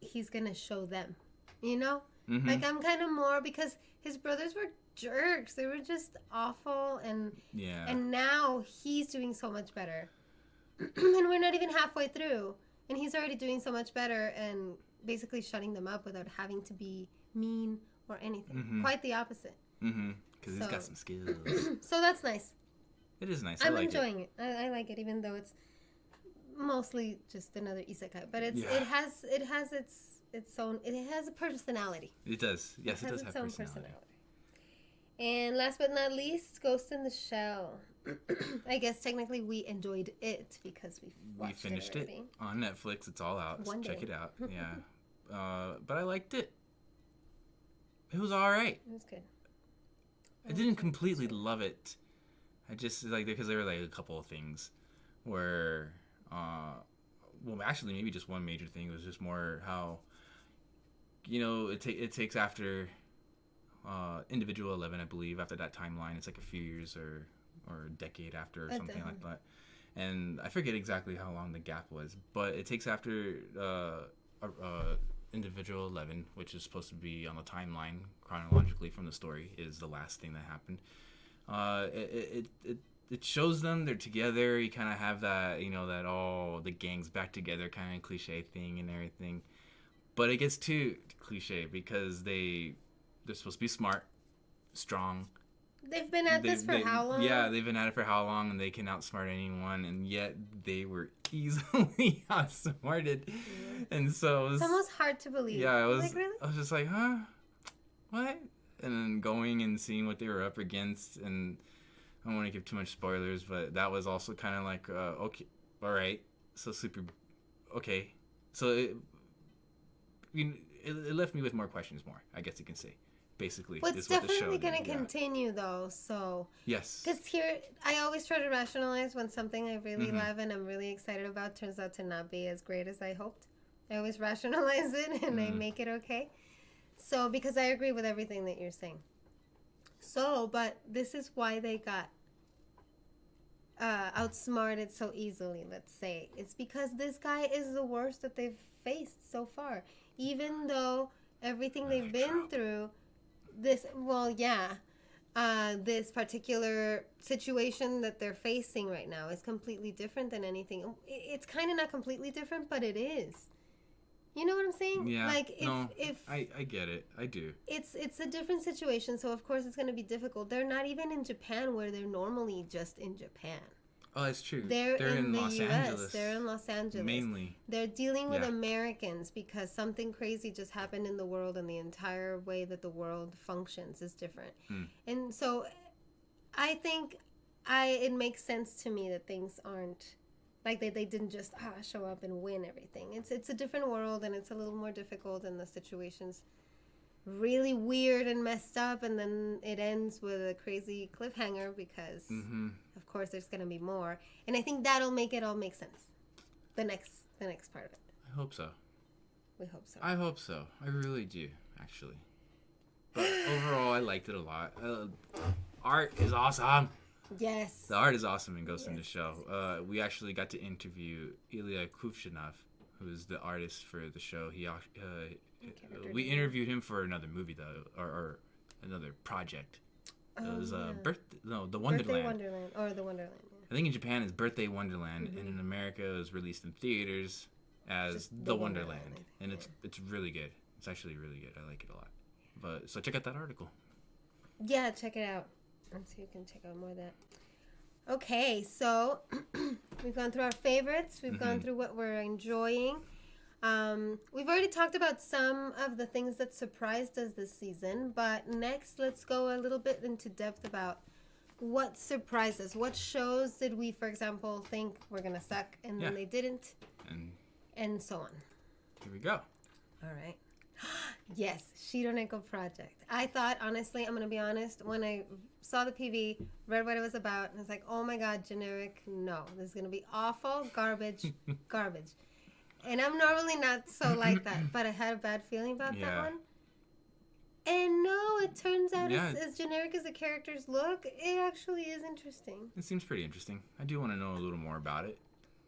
he's gonna show them, Like, I'm kind of more, because his brothers were jerks. They were just awful, and now he's doing so much better. And we're not even halfway through, and he's already doing so much better and basically shutting them up without having to be mean or anything. Quite the opposite. Because he's got some skills. So that's nice. It is nice. I'm enjoying it. I like it, even though it's mostly just another isekai. But it has its own. It has a personality. It does. Yes, it does have personality. And last but not least, Ghost in the Shell. I guess technically we enjoyed it because we finished it on Netflix. It's all out. So check it out. Yeah. But I liked it. It was all right. It was good. I didn't completely love it. I just because there were like a couple of things where, actually maybe just one major thing was just more how, it takes after Individual 11, I believe, after that timeline. It's like a few years or a decade after or something like that. And I forget exactly how long the gap was, but it takes after Individual 11, which is supposed to be on the timeline chronologically from the story, is the last thing that happened. It shows them they're together. You kind of have that, that the gang's back together kind of cliche thing and everything. But it gets too cliche because they're supposed to be smart, strong. They've been at this for how long? Yeah, they've been at it for how long, and they can outsmart anyone, and yet they were easily outsmarted. Yeah. And so it's almost hard to believe. Yeah, it was. Like, really? I was just like, huh? What? And then going and seeing what they were up against, and I don't want to give too much spoilers, but that was also kind of like, okay, all right, so super, okay, so it left me with more questions, I guess you can say. Basically, well, it's definitely going to continue, though. So yes, because here I always try to rationalize when something I really love and I'm really excited about turns out to not be as great as I hoped. I always rationalize it and I make it okay. So because I agree with everything that you're saying. So, but this is why they got outsmarted so easily. Let's say it's because this guy is the worst that they've faced so far. Even though everything they've been through. This particular situation that they're facing right now is completely different than anything. It's kind of not completely different, but it is. You know what I'm saying? Yeah. Like if I get it. I do. It's a different situation, so of course it's going to be difficult. They're not even in Japan where they're normally just in Japan. Oh, that's true. They're in the Los U.S. Angeles. They're in Los Angeles. Mainly. They're dealing with Yeah. Americans because something crazy just happened in the world, and the entire way that the world functions is different. And so I think it makes sense to me that things aren't like they didn't just show up and win everything. It's a different world, and it's a little more difficult, and the situation's really weird and messed up, and then it ends with a crazy cliffhanger because of course there's going to be more, and I think that'll make it all make sense, the next part of it. I hope so. We hope so. I hope so. I really do, actually. But overall, I liked it a lot. Art is awesome. Yes. The art is awesome in Ghost in the Shell. We actually got to interview Ilya Kuvshinov, who's the artist for the show. We interviewed him for another movie though, or another project. It was the Wonderland. Birthday Wonderland, or the Wonderland. Yeah. I think in Japan it's Birthday Wonderland, and in America it was released in theaters as Just the Wonderland, and it's really good. It's actually really good. I like it a lot. But so check out that article. Yeah, check it out. And so you can check out more of that. Okay, so we've gone through our favorites. We've gone through what we're enjoying. We've already talked about some of the things that surprised us this season, but next let's go a little bit into depth about what surprised us. What shows did we, for example, think were going to suck and then they didn't, and so on. Here we go. All right. Yes, Shironeko Project. I thought, honestly, I'm going to be honest, when I saw the PV, read what it was about, and I was like, oh my God, generic, no. This is going to be awful, garbage. And I'm normally not so like that, but I had a bad feeling about that one. And no, it turns out as generic as the characters look, it actually is interesting. It seems pretty interesting. I do want to know a little more about it.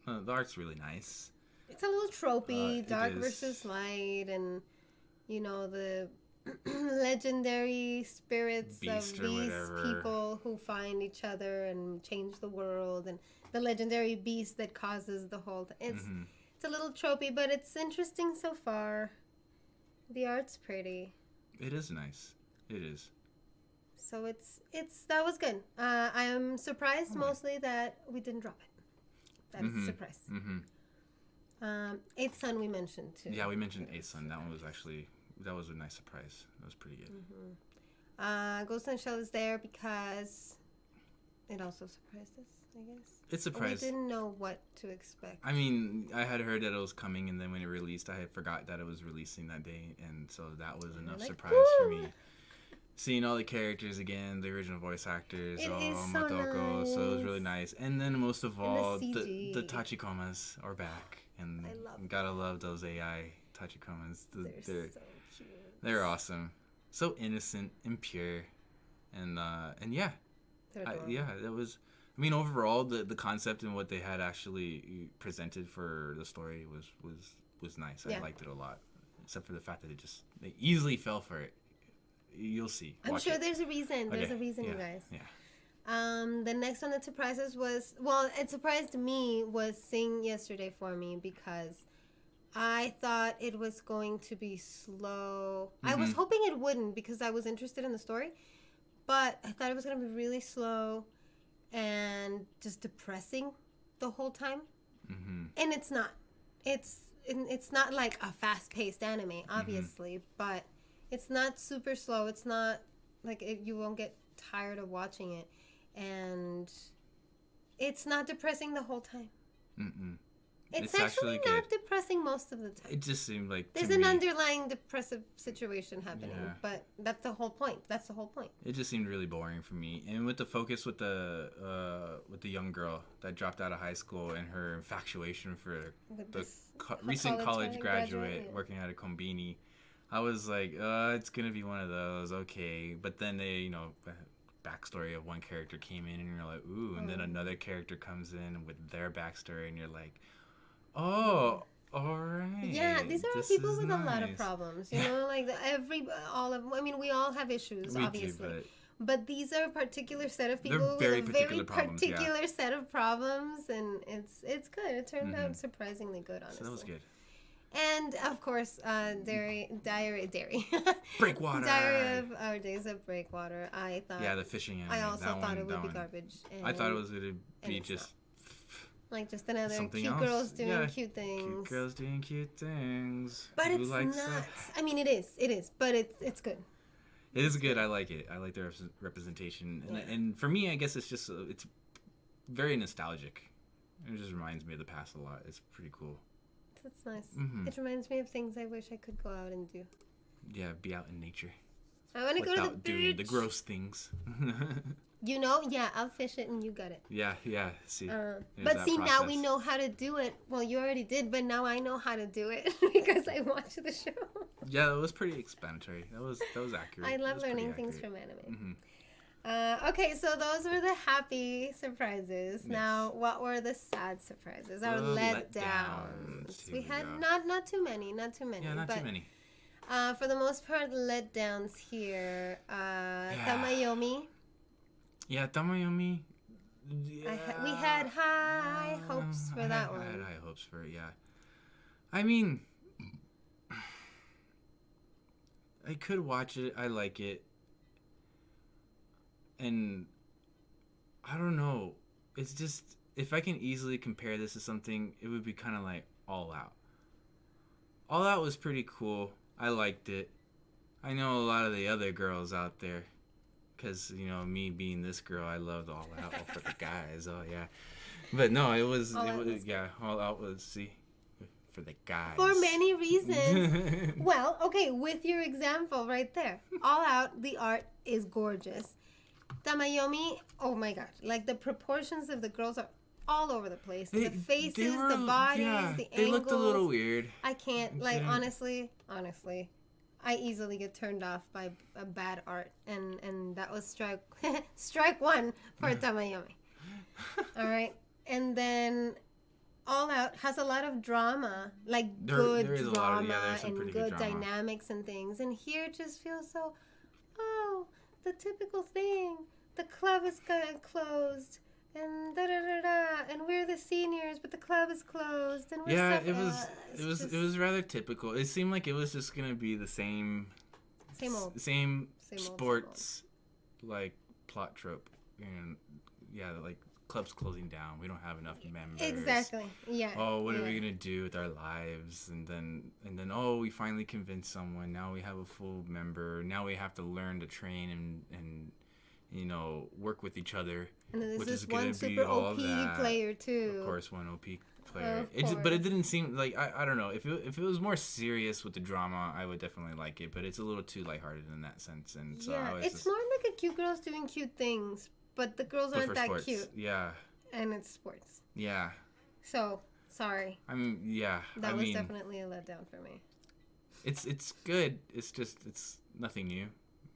The art's really nice. It's a little tropey, dark versus light, and, you know, the legendary spirits of these people who find each other and change the world, and the legendary beast that causes the whole thing. It's a little tropey, but it's interesting so far. The art's pretty. It is nice. It is. So that was good. I am surprised mostly that we didn't drop it. That is a surprise. Eighth Sun we mentioned too. Yeah, we mentioned Eighth Sun. That was a nice surprise. That was pretty good. Ghost in the Shell is there because it also surprised us, I guess. It surprised. We didn't know what to expect. I mean, I had heard that it was coming, and then when it released, I had forgot that it was releasing that day, and so that was enough surprise for me. Seeing all the characters again, the original voice actors, Motoko, so it was really nice. And then most of all, the Tachikomas are back, and gotta love those AI Tachikomas. They're so cute. They're awesome, so innocent and pure, and yeah, that was. I mean, overall, the concept and what they had actually presented for the story was nice. I liked it a lot, except for the fact that they easily fell for it. You'll see. I'm sure there's a reason. There's a reason, you guys. Yeah. The next one that surprised us it surprised me was Sing Yesterday for me because I thought it was going to be slow. I was hoping it wouldn't because I was interested in the story, but I thought it was going to be really slow and just depressing the whole time. And it's not. It's not like a fast-paced anime, obviously, but it's not super slow. It's not like you won't get tired of watching it, and it's not depressing the whole time. It's actually not depressing most of the time. It just seemed like there's an underlying depressive situation happening, but that's the whole point. It just seemed really boring for me. And with the focus with the young girl that dropped out of high school and her infatuation for the recent college graduate working at a Konbini, I was like, it's gonna be one of those, okay. But then they, backstory of one character came in, and you're like, ooh, and then another character comes in with their backstory, and you're like, oh, all right. Yeah, these are people with a lot of problems, like we all have issues, obviously. But these are a particular set of people with a very particular set of problems, and it's good. It turned out surprisingly good, honestly. So that was good. And of course, Diary Breakwater. Diary of Our Days of Breakwater. I thought. Yeah, the fishing anime. I also thought it would be garbage. I thought it was going to be just Like just another Something cute else. girls doing Yeah, cute things. Cute girls doing cute things. But Who it's likes not. that? I mean, it is, but it's good. It is good. I like it. I like the representation, and for me, I guess it's just it's very nostalgic. It just reminds me of the past a lot. It's pretty cool. That's nice. Mm-hmm. It reminds me of things I wish I could go out and do. Yeah, be out in nature. I want to go to the without doing the beach. gross things. You know, yeah, I'll fish it and you got it. Yeah. See. But see, now we know how to do it. Well, you already did, but now I know how to do it because I watched the show. Yeah, it was pretty explanatory. That was accurate. I love learning things from anime. Mm-hmm. Okay, so those were the happy surprises. Yes. Now, what were the sad surprises? Our letdowns. We had not too many. Yeah, not too many. For the most part, letdowns here. Tamayomi. Yeah, Tamayomi. Yeah. We had high hopes for that one. I had high hopes for it, yeah. I mean, I could watch it. I like it. And I don't know. It's just, if I can easily compare this to something, it would be kind of like All Out. All Out was pretty cool. I liked it. I know a lot of the other girls out there. Because, you know, me being this girl, I loved All Out for the guys. Oh, yeah. But no, All Out was, see, for the guys. For many reasons. Well, okay, with your example right there. All Out, the art is gorgeous. Tamayomi, oh my god. Like, the proportions of the girls are all over the place. The faces, the bodies, the angles. They looked a little weird. I can't, like, honestly, I easily get turned off by a bad art, and that was strike one for Tamayomi. All right, and then All Out has a lot of drama, like good drama and good dynamics and things, and here it just feels so, the typical thing. The club is closed. And and we're the seniors, but the club is closed, and we're it was rather typical. It seemed like it was just gonna be the same sports like plot trope, and like clubs closing down. We don't have enough members. Exactly. Yeah. Oh, what are we gonna do with our lives? And then we finally convinced someone. Now we have a full member. Now we have to learn to train and you know, work with each other. And then there's this one super OP player too. Of course, one OP player. But it didn't seem like I don't know. If it was more serious with the drama, I would definitely like it. But it's a little too lighthearted in that sense, and so it's more like a cute girls doing cute things, but the girls aren't that sports. Cute. Yeah. And it's sports. Yeah. So sorry. I mean, yeah. That was definitely a letdown for me. It's good. It's just it's nothing new.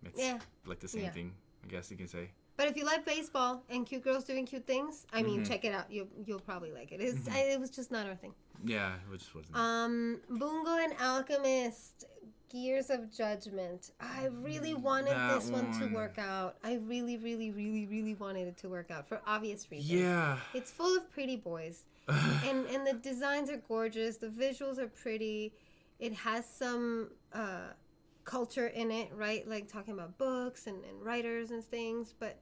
It's like the same thing. I guess you can say. But if you like baseball and cute girls doing cute things, I mean, check it out. You'll probably like it. It was just not our thing. Yeah, it just wasn't. Bungo and Alchemist, Gears of Judgment. I really wanted this one to work out. I really, really, really, really wanted it to work out for obvious reasons. Yeah. It's full of pretty boys, and the designs are gorgeous. The visuals are pretty. It has some culture in it, right? Like talking about books and writers and things, but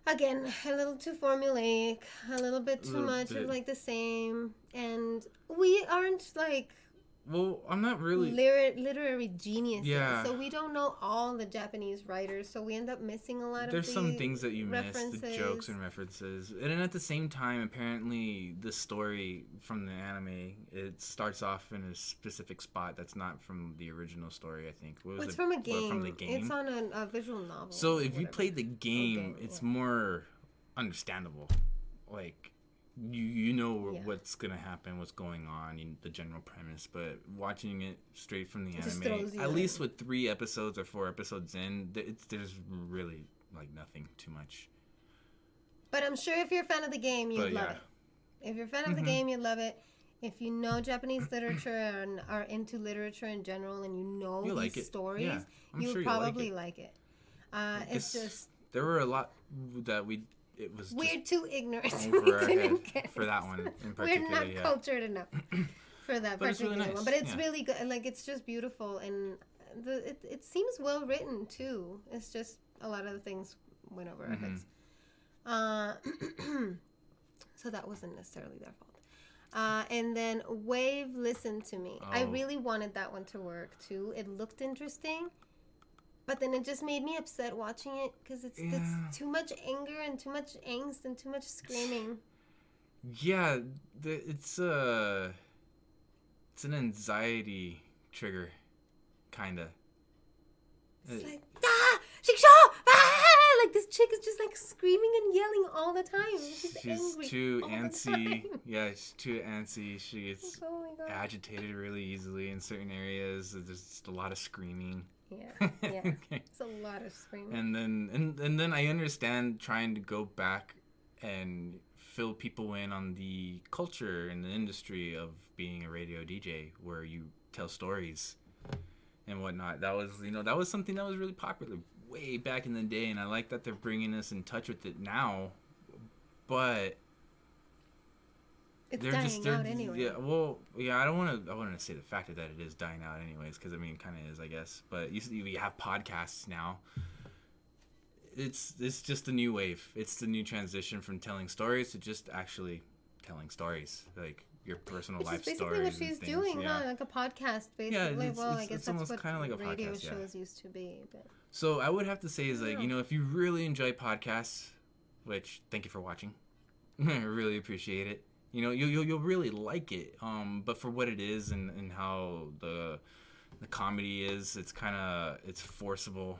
again, a little too formulaic, a little bit too much of like the same, and we aren't like I'm not really literary geniuses, so we don't know all the Japanese writers, so we end up missing a lot There's of some things that you miss, the jokes and references, and then at the same time, apparently the story from the anime, it starts off in a specific spot that's not from the original story, I think. It's from a game. From the game. It's on a visual novel. So if you played the game, it's more understandable. Like, you know what's gonna happen, what's going on, the general premise. But watching it straight from the anime, at least with 3 episodes or 4 episodes in, there's really like nothing too much. But I'm sure if you're a fan of the game, you'd love it. If you're a fan of the game, you'd love it. If you know Japanese literature and are into literature in general, and you know these stories, you'll probably like it. It's just there were a lot that it was we're too ignorant over our head for that one in particular. We're not cultured enough for that particular really nice. one. But it's really good. Like, it's just beautiful, and it seems well written too. It's just a lot of the things went over our heads. So that wasn't necessarily their fault. And then Wave, Listen to Me. I really wanted that one to work too. It looked interesting, but then it just made me upset watching it because it's too much anger and too much angst and too much screaming. Yeah, it's an anxiety trigger, kinda. It's like like this chick is just like screaming and yelling all the time. She's angry too all antsy. The time. Yeah, she's too antsy. She gets agitated really easily in certain areas. There's just a lot of screaming. Yeah. It's a lot of screaming. And then I understand trying to go back and fill people in on the culture and the industry of being a radio DJ, where you tell stories and whatnot. That was something that was really popular way back in the day, and I like that they're bringing us in touch with it now. But it's dying out anyway. Yeah, I want to say the fact that it is dying out anyways, because I mean, it kind of is, I guess. But you have podcasts now. It's just a new wave. It's the new transition from telling stories to just actually telling stories, like your personal life stories. Basically what she's doing, like a podcast, basically. Yeah, I guess that's what kind of like a radio podcast, shows used to be. But. So I would have to say is like, if you really enjoy podcasts, which thank you for watching, I really appreciate it. You'll really like it. But for what it is and how the comedy is, it's forcible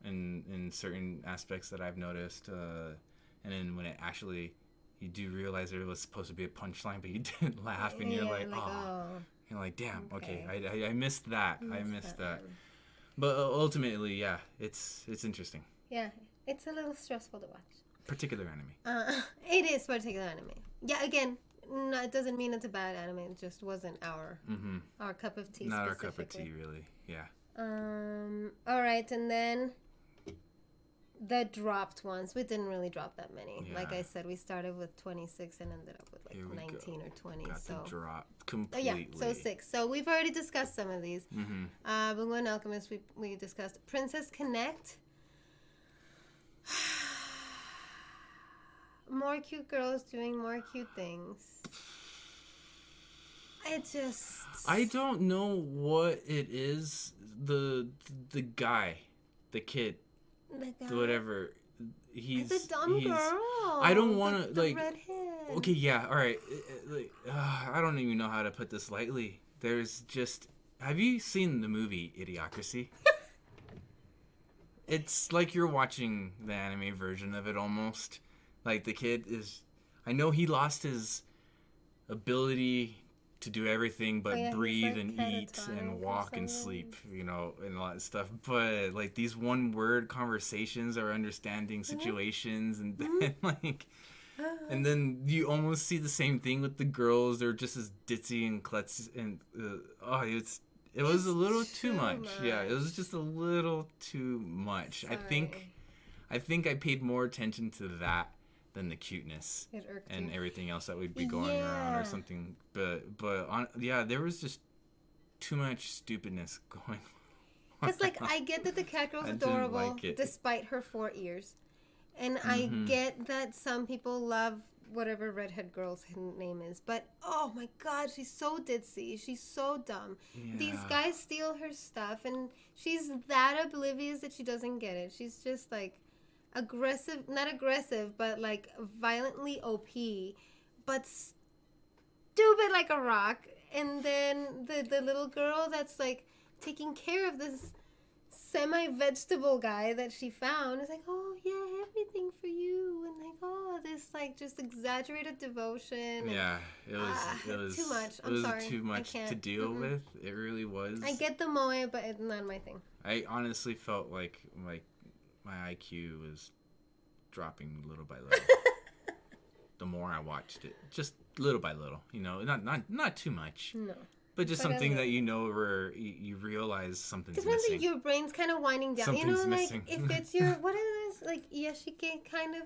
in certain aspects that I've noticed. And then when it actually, you do realize there was supposed to be a punchline, but you didn't laugh, and you're like, oh. You're like, damn, okay, I missed that. I missed that. But ultimately, yeah, it's interesting. Yeah, it's a little stressful to watch. Particular anime. It is particular anime. Yeah, again, no, it doesn't mean it's a bad anime. It just wasn't our cup of tea. Not our cup of tea, really. Yeah. All right, and then the dropped ones. We didn't really drop that many. Yeah. Like I said, we started with 26 and ended up with like 19 or 20. Got the drop completely. So 6. So we've already discussed some of these. Bungo and Alchemist, we discussed. Princess Connect. More cute girls doing more cute things. I don't know what it is. The guy, the kid, whatever. He's a dumb girl. I don't want to like. Red hair. Okay, yeah, all right. I don't even know how to put this lightly. There's just. Have you seen the movie Idiocracy? It's like you're watching the anime version of it almost. Like the kid is. I know he lost his ability to do everything but breathe and eat and walk and sleep, and a lot of stuff. But like these one-word conversations or understanding situations, and then and then you almost see the same thing with the girls. They're just as ditzy and klutzy, and it was a little too much. Yeah, it was just a little too much. Sorry. I think I paid more attention to that than the cuteness and everything else that would be going around or something. But there was just too much stupidness going on. Because like I get that the cat girl's adorable despite her 4 ears, and I get that some people love whatever redhead girl's name is, but oh my god, she's so ditzy, she's so dumb. These guys steal her stuff, and she's that oblivious that she doesn't get it. She's just like not aggressive, but like violently OP, but stupid like a rock. And then the little girl that's like taking care of this semi-vegetable guy that she found is like, oh yeah, everything for you, and like, oh, this like just exaggerated devotion. Yeah, it was too much. I'm sorry, too much to deal with. It really was. I get the moe, but it's not my thing. I honestly felt like my IQ was dropping little by little. The more I watched it, just little by little, not too much. No. But just something that where you realize something's missing. Because when your brain's kind of winding down, something's missing. If it's your, what is this, like Yashike kind of,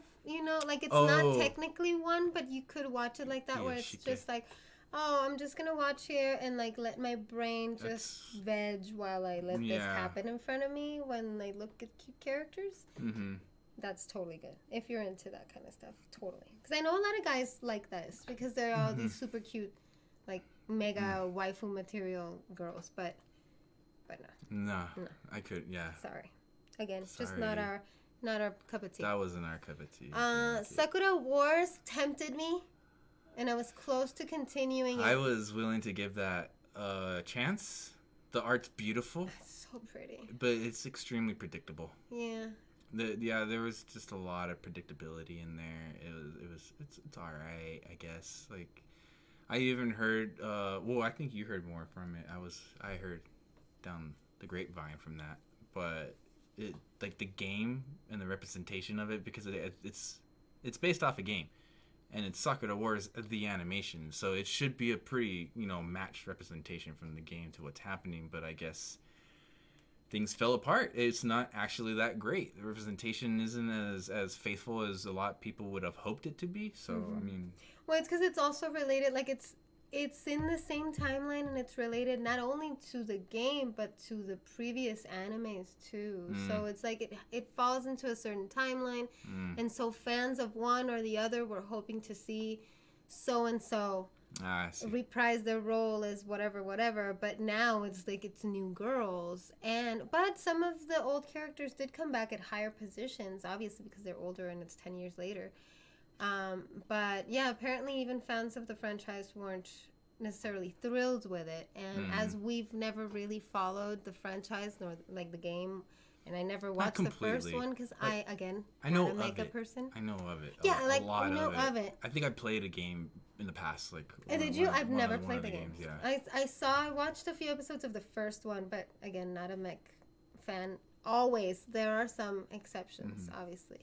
like it's not technically one, but you could watch it like that, where it's just like, oh, I'm just going to watch here and like let my brain just veg while I let this happen in front of me when I look at cute characters. that's totally good. If you're into that kind of stuff, totally. Because I know a lot of guys like this because they're all these super cute, like mega waifu material girls, but no. Nah, no. I could, yeah. Sorry. Again, it's just not our cup of tea. That wasn't our cup of tea. Sakura Wars tempted me, and I was close to continuing it. I was willing to give that a chance. The art's beautiful. It's so pretty. But it's extremely predictable. Yeah. There was just a lot of predictability in there. It's all right, I guess. Like, I even heard. Well, I think you heard more from it. I heard down the grapevine from that, but it like the game and the representation of it because it's based off a game, and it's Sakura Wars the animation, so it should be a pretty matched representation from the game to what's happening. But I guess things fell apart. It's not actually that great. The representation isn't as faithful as a lot of people would have hoped it to be. So I mean, well, it's because it's also related. Like it's in the same timeline, and it's related not only to the game but to the previous animes too. So it's like it falls into a certain timeline, and so fans of one or the other were hoping to see so and so reprise their role as whatever. But now it's like it's new girls, but some of the old characters did come back at higher positions, obviously because they're older and it's 10 years later. But yeah, apparently even fans of the franchise weren't necessarily thrilled with it. And as we've never really followed the franchise nor like the game, and I never watched the first one because I know I'm a makeup person. I know of it. Yeah, a lot of it. I think I played a game in the past. Like, did you? I've never played the games. Yeah. I watched a few episodes of the first one, but again, not a mech fan. Always, there are some exceptions, obviously.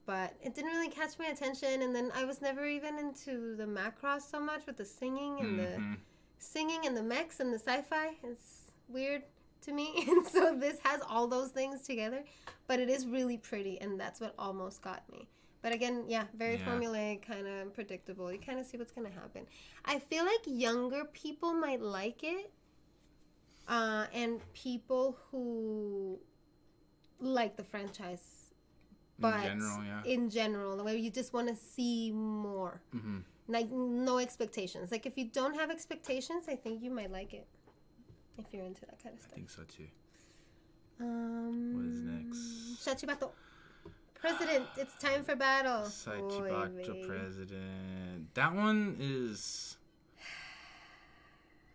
But it didn't really catch my attention, and then I was never even into the Macross so much with the singing and the mechs and the sci-fi. It's weird to me, and so this has all those things together, but it is really pretty, and that's what almost got me. But again, very formulaic, kind of predictable. You kind of see what's going to happen. I feel like younger people might like it, and people who like the franchise. But in general, the way you just want to see more. Like, no expectations. Like, if you don't have expectations, I think you might like it. If you're into that kind of stuff. I think so, too. What is next? Shachibato. President, it's time for battle. Shachibato President. That one is...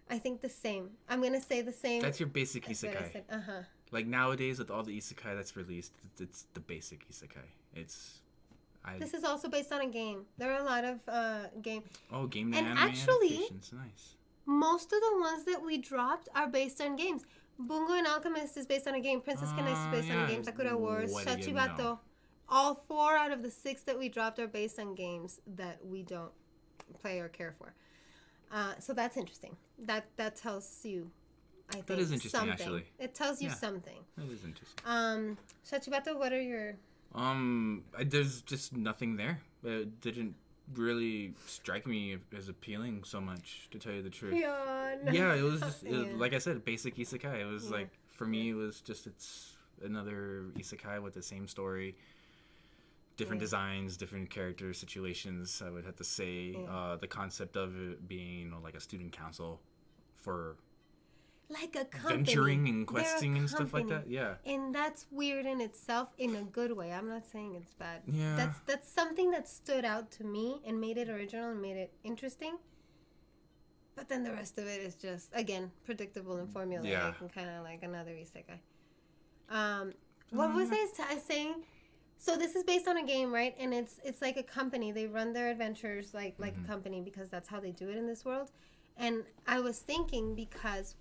I think the same. I'm going to say the same. That's your basic isekai. Like nowadays with all the isekai that's released, it's the basic isekai. This is also based on a game. There are a lot of game. Oh, game and anime actually, adaptations. Nice. Most of the ones that we dropped are based on games. Bungo and Alchemist is based on a game. Princess Kenai is based on a game. Sakura Wars, Shachibato. All 4 out of the 6 that we dropped are based on games that we don't play or care for. So that's interesting. That tells you. I think that is interesting, something. Actually. It tells you something. That is interesting. Shachibato, what are your... There's just nothing there. It didn't really strike me as appealing so much, to tell you the truth. Yeah, it was just, like I said, basic isekai. It was like, for me, it was just, it's another isekai with the same story. Different designs, different character situations, I would have to say. The concept of it being, like a student council for... Like a company. Venturing and questing and stuff like that, yeah. And that's weird in itself, in a good way. I'm not saying it's bad. Yeah. That's something that stood out to me and made it original and made it interesting. But then the rest of it is just, again, predictable and formulaic and kind of like another isekai. What was I saying? So this is based on a game, right? And it's like a company. They run their adventures like a company because that's how they do it in this world. And I was thinking because...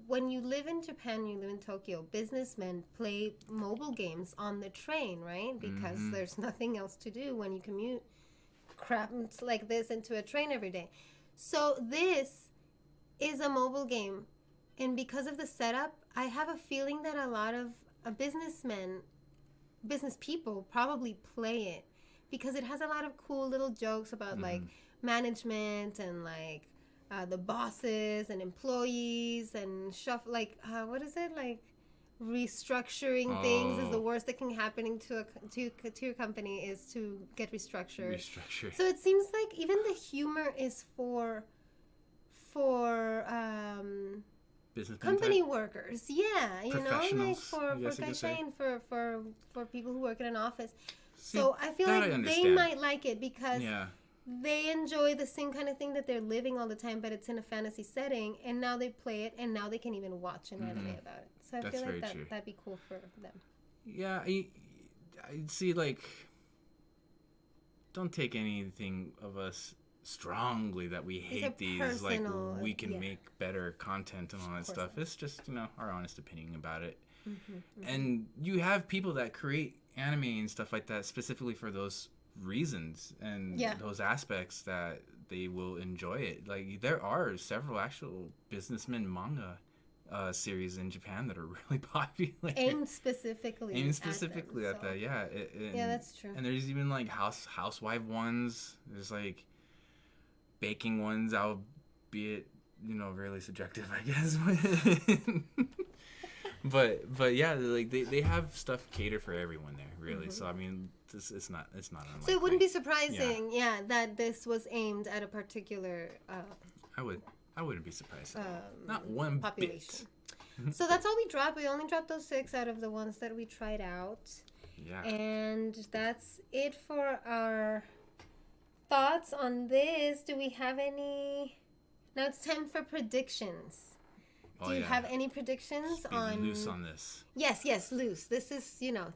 when you live in Japan, you live in Tokyo, businessmen play mobile games on the train, right? Because there's nothing else to do when you commute crap like this into a train every day. So this is a mobile game. And because of the setup, I have a feeling that a lot of business people probably play it. Because it has a lot of cool little jokes about like management and like... the bosses and employees and what is it like restructuring things is the worst that can happen to your company is to get restructured. So it seems like even the humor is for business company workers. Yeah, you know, like for people who work in an office. See, so I feel like they might like it because they enjoy the same kind of thing that they're living all the time, but it's in a fantasy setting, and now they play it, and now they can even watch an anime about it. So I feel like that'd be cool for them. Yeah, I see, like, don't take anything of us strongly that we hate these, personal, like, we can make better content and all that stuff. It's just, you know, our honest opinion about it. And you have people that create anime and stuff like that specifically for those reasons and those aspects that they will enjoy it. Like, there are several actual businessmen manga series in Japan that are really popular. Aimed specifically at that, yeah. Yeah, that's true. And there's even like housewife ones. There's like baking ones, albeit, you know, really subjective, I guess. But yeah, like they have stuff catered for everyone there, really. So I mean, it's not unlikely. So it wouldn't be surprising, that this was aimed at a particular. I wouldn't be surprised. Not one population. Bit. So that's all we dropped. We only dropped those 6 out of the ones that we tried out. Yeah. And that's it for our thoughts on this. Do we have any? Now it's time for predictions. Do you have any predictions on loose on this? Yes, loose. This is, you know,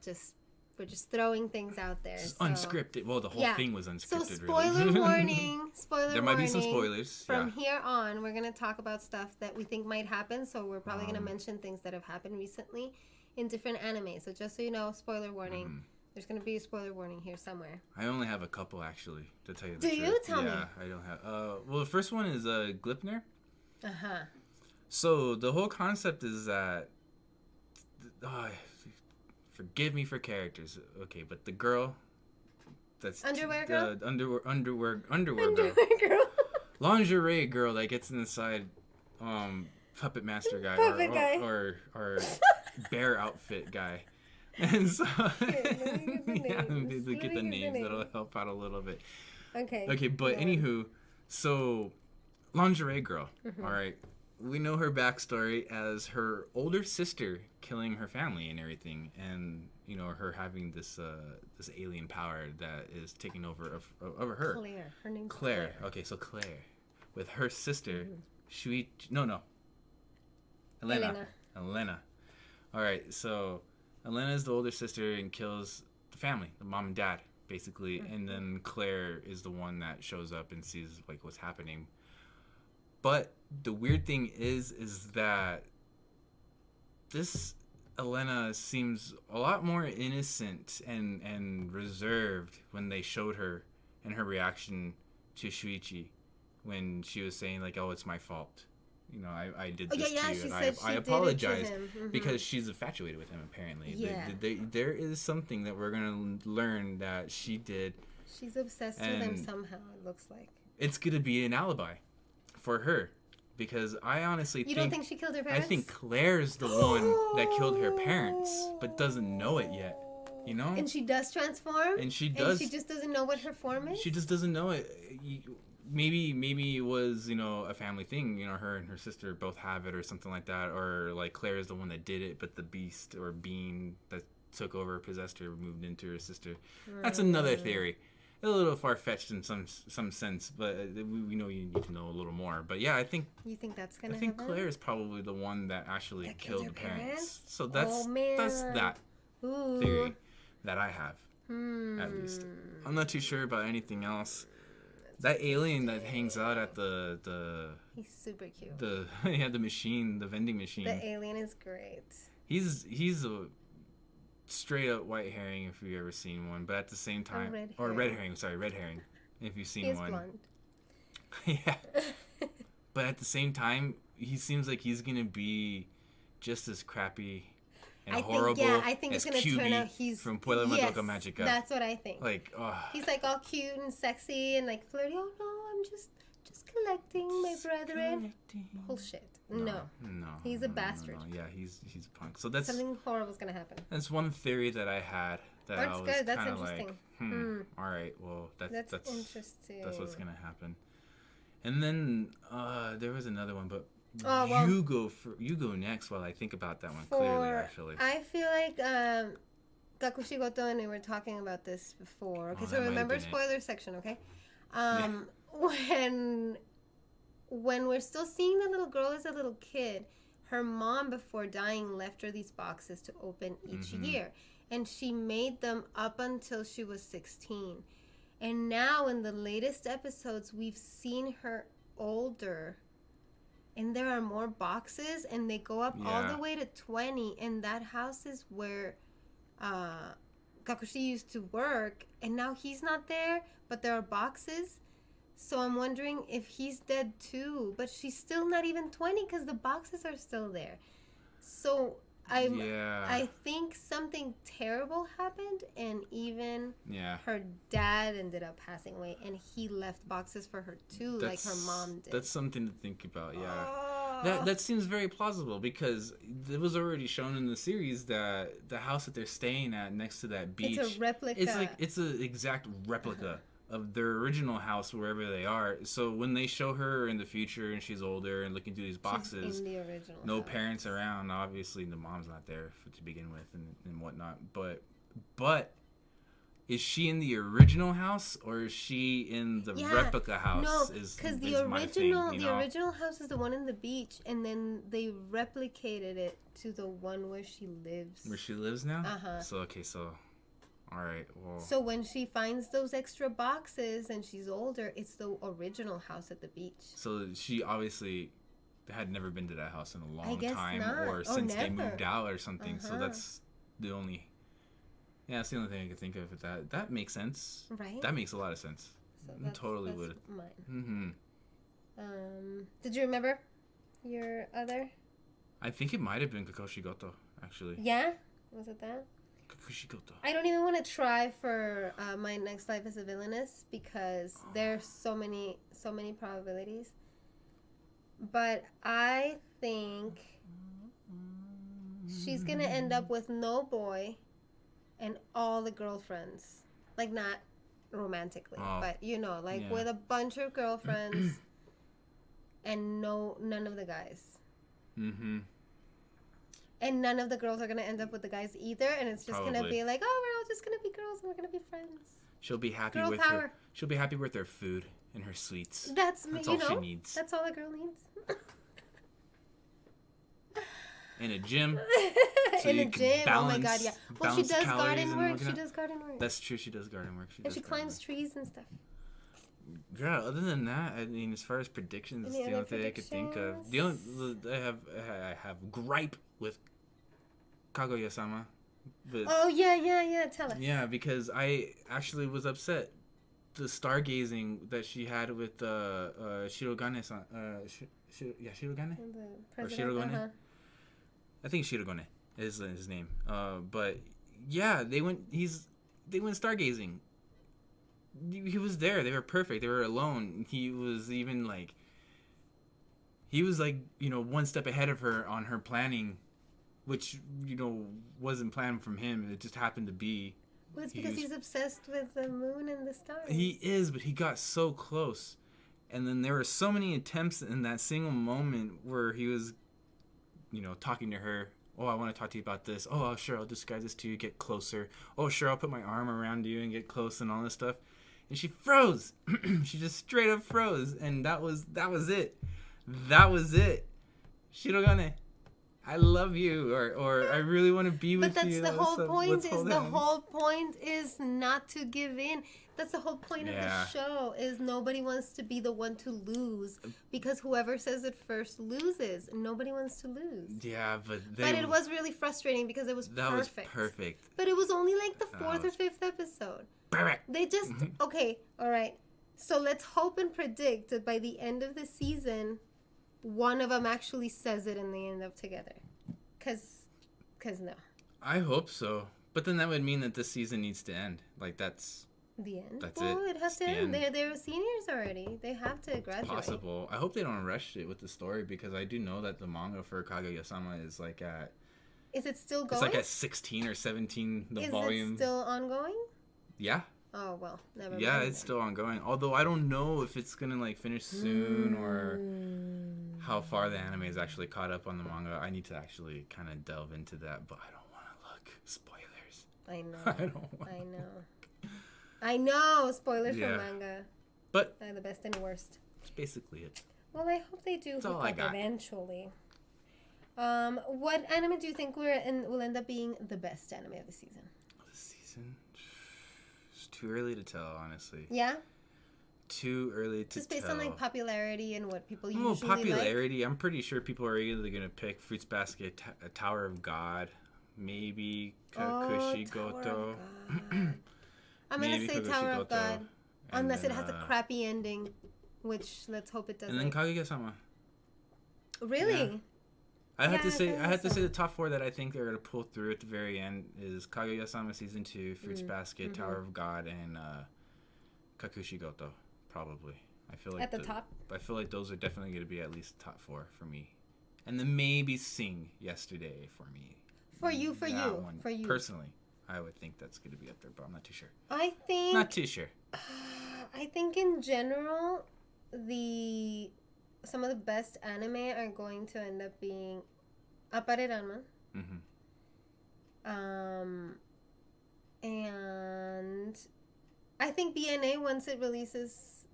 we're just throwing things out there. So. Unscripted. Well, the whole thing was unscripted. So spoiler warning. There might be some spoilers. From here on, we're going to talk about stuff that we think might happen. So we're probably going to mention things that have happened recently in different anime. So just so you know, spoiler warning. There's going to be a spoiler warning here somewhere. I only have a couple, actually, to tell you the truth. Do you? Tell me. Yeah, I don't have. Well, the first one is Glipner. Uh-huh. So the whole concept is that, forgive me for characters, okay, but the girl, that's underwear girl, underwear girl, lingerie girl that gets inside, puppet master guy, or bear outfit guy, and so get the names that'll help out a little bit. Okay, but anywho, so lingerie girl, all right. We know her backstory as her older sister killing her family and everything, and you know her having this alien power that is taking over over her. Claire, her name's Claire. Okay, so Claire, with her sister, Elena. All right, so Elena is the older sister and kills the family, the mom and dad, basically, and then Claire is the one that shows up and sees like what's happening. But the weird thing is that this Elena seems a lot more innocent and reserved when they showed her and her reaction to Shuichi when she was saying like, "Oh, it's my fault. You know, I did this to you, and I apologize," because she's infatuated with him. Apparently, there is something that we're gonna learn that she did. She's obsessed with him somehow. It looks like it's gonna be an alibi for her, because I honestly You don't think she killed her parents? I think Claire's the one that killed her parents, but doesn't know it yet. You know? And she does transform? And she does. And she just doesn't know what her form is? She just doesn't know it. Maybe it was, you know, a family thing. You know, her and her sister both have it or something like that. Or, like, Claire is the one that did it, but the beast or being that took over, possessed her, moved into her sister. That's another theory. A little far-fetched in some sense, but we know you need to know a little more. But yeah, I think... You think that's going to happen? I think Claire is probably the one that actually killed the parents. So that's that theory that I have, at least. I'm not too sure about anything else. That alien that hangs out at the He's super cute. The machine, the vending machine. The alien is great. He's a straight up white herring if you've ever seen one, but at the same time, red herring if you've seen one. Blonde. Yeah. But at the same time, he seems like he's gonna be just as crappy and horrible. I think it's gonna turn out he's from Puella Madoka Magica. That's what I think. Like, he's like all cute and sexy and like flirty. Oh no, I'm just collecting, my brethren. Bullshit. No. He's a bastard. No. Yeah, he's a punk. So that's something horrible's gonna happen. That's one theory that I had. That that's I was good. That's kind of interesting. like, all right, well, that's interesting. That's what's gonna happen. And then there was another one, but you go next while I think about that one. Clearly, actually, I feel like Kakushi Godo and we were talking about this before. Okay, so remember spoiler section, okay? When we're still seeing the little girl as a little kid, her mom before dying left her these boxes to open each year, and she made them up until she was 16. And now in the latest episodes, we've seen her older, and there are more boxes, and they go up all the way to 20, and that house is where Kakushi used to work, and now he's not there, but there are boxes. So I'm wondering if he's dead too, but she's still not even 20 because the boxes are still there. So I think something terrible happened, and even her dad ended up passing away, and he left boxes for her too, like her mom did. That's something to think about, That seems very plausible because it was already shown in the series that the house that they're staying at next to that beach, it's a replica. It's an exact replica of their original house wherever they are. So when they show her in the future and she's older and looking through these boxes, in the original no house. Parents around. Obviously, the mom's not there to begin with and whatnot. But is she in the original house or is she in the replica house? No, because the original house is the one in the beach, and then they replicated it to the one where she lives. Where she lives now? So all right, well. So when she finds those extra boxes and she's older, it's the original house at the beach. So she obviously had never been to that house in a long time, or since never. They moved out or something. So that's the only. Yeah, that's the only thing I could think of with that. That makes sense. Right. That makes a lot of sense. So totally would. Mine. Did you remember your other? I think it might have been Kakushi Godo, actually. Yeah. Was it that? Kakushi Godo. I don't even want to try for my next life as a villainess because there's so many probabilities. But I think she's gonna end up with no boy and all the girlfriends, like not romantically, but with a bunch of girlfriends and none of the guys. And none of the girls are going to end up with the guys either. And it's just going to be like, oh, we're all just going to be girls and we're going to be friends. She'll be happy She'll be happy with her food and her sweets. That's all she needs. That's all a girl needs. In a gym. So in a gym. Oh my God, yeah. Well, she does garden work. That's true. She does garden work. She climbs trees and stuff. Yeah, other than that, I mean, as far as predictions, the only thing I could think of. I have gripe with Kaguya-sama. Tell us. Yeah, because I actually was upset. The stargazing that she had with Shirogane-san. Shirogane? Or Shirogane? I think Shirogane is his name. But yeah, they went stargazing. He was there. They were perfect. They were alone. He was even like, one step ahead of her on her planning, which, wasn't planned from him. It just happened to be. Well, it's because he's obsessed with the moon and the stars. He is, but he got so close. And then there were so many attempts in that single moment where he was, talking to her. Oh, I want to talk to you about this. Oh, sure, I'll describe this to you. Get closer. Oh, sure, I'll put my arm around you and get close and all this stuff. And she froze. She just straight up froze. And that was it. That was it. Shirogane, I love you, or I really want to be with you. But that's the whole point. The whole point is not to give in. That's the whole point of the show. Is nobody wants to be the one to lose because whoever says it first loses. Nobody wants to lose. Yeah, but it was really frustrating because it was perfect. That was perfect. But it was only like the fourth or fifth episode. Perfect. They just okay. All right. So let's hope and predict that by the end of the season, one of them actually says it and they end up together. Cause no. I hope so. But then that would mean that this season needs to end. Like, that's... The end? That's well, it. It has It's to the end. end. They're seniors already. They have to graduate. Possible. I hope they don't rush it with the story because I do know that the manga for Kaguya-sama is like at... Is it still going? It's like at 16 or 17, the volume. Is it still ongoing? Yeah. Oh, well, never mind. Yeah, it's still ongoing. Although I don't know if it's going to like finish soon or how far the anime is actually caught up on the manga. I need to actually kind of delve into that, but I don't want to look. Spoilers. I know. I don't want I know. I know. Spoilers for Yeah. manga. But They're the best and worst. that's basically it. Well, I hope they do That's hook all I up got. eventually. What anime do you think will end up being the best anime of the season? This season? It's too early to tell, honestly. Yeah? Too early to Just based tell. on like popularity and what people Well, usually like. popularity, I'm pretty sure people are either going to pick Fruits Basket, Tower of God, maybe Kakushi Tower Godo. of God. I'm going to Maybe say Kakushi Tower of Godo, God. and Unless then, it has a crappy ending, which let's hope it doesn't. And then Kaguya-sama. Really? I have to Yeah, say, Kaguya-sama. the top four that I think they're gonna pull through at the very end is Kaguya-sama season 2, Fruits Basket, Tower of God, and Kakushi Goto. Probably, I feel like At the top. I feel like those are definitely gonna be at least top 4 for me, and then maybe Sing Yesterday for me. For you. Personally, I would think that's gonna be up there, but I'm not too sure. I think. Not too sure. I think in general, some of the best anime are going to end up being Aparerama. And I think BNA once it releases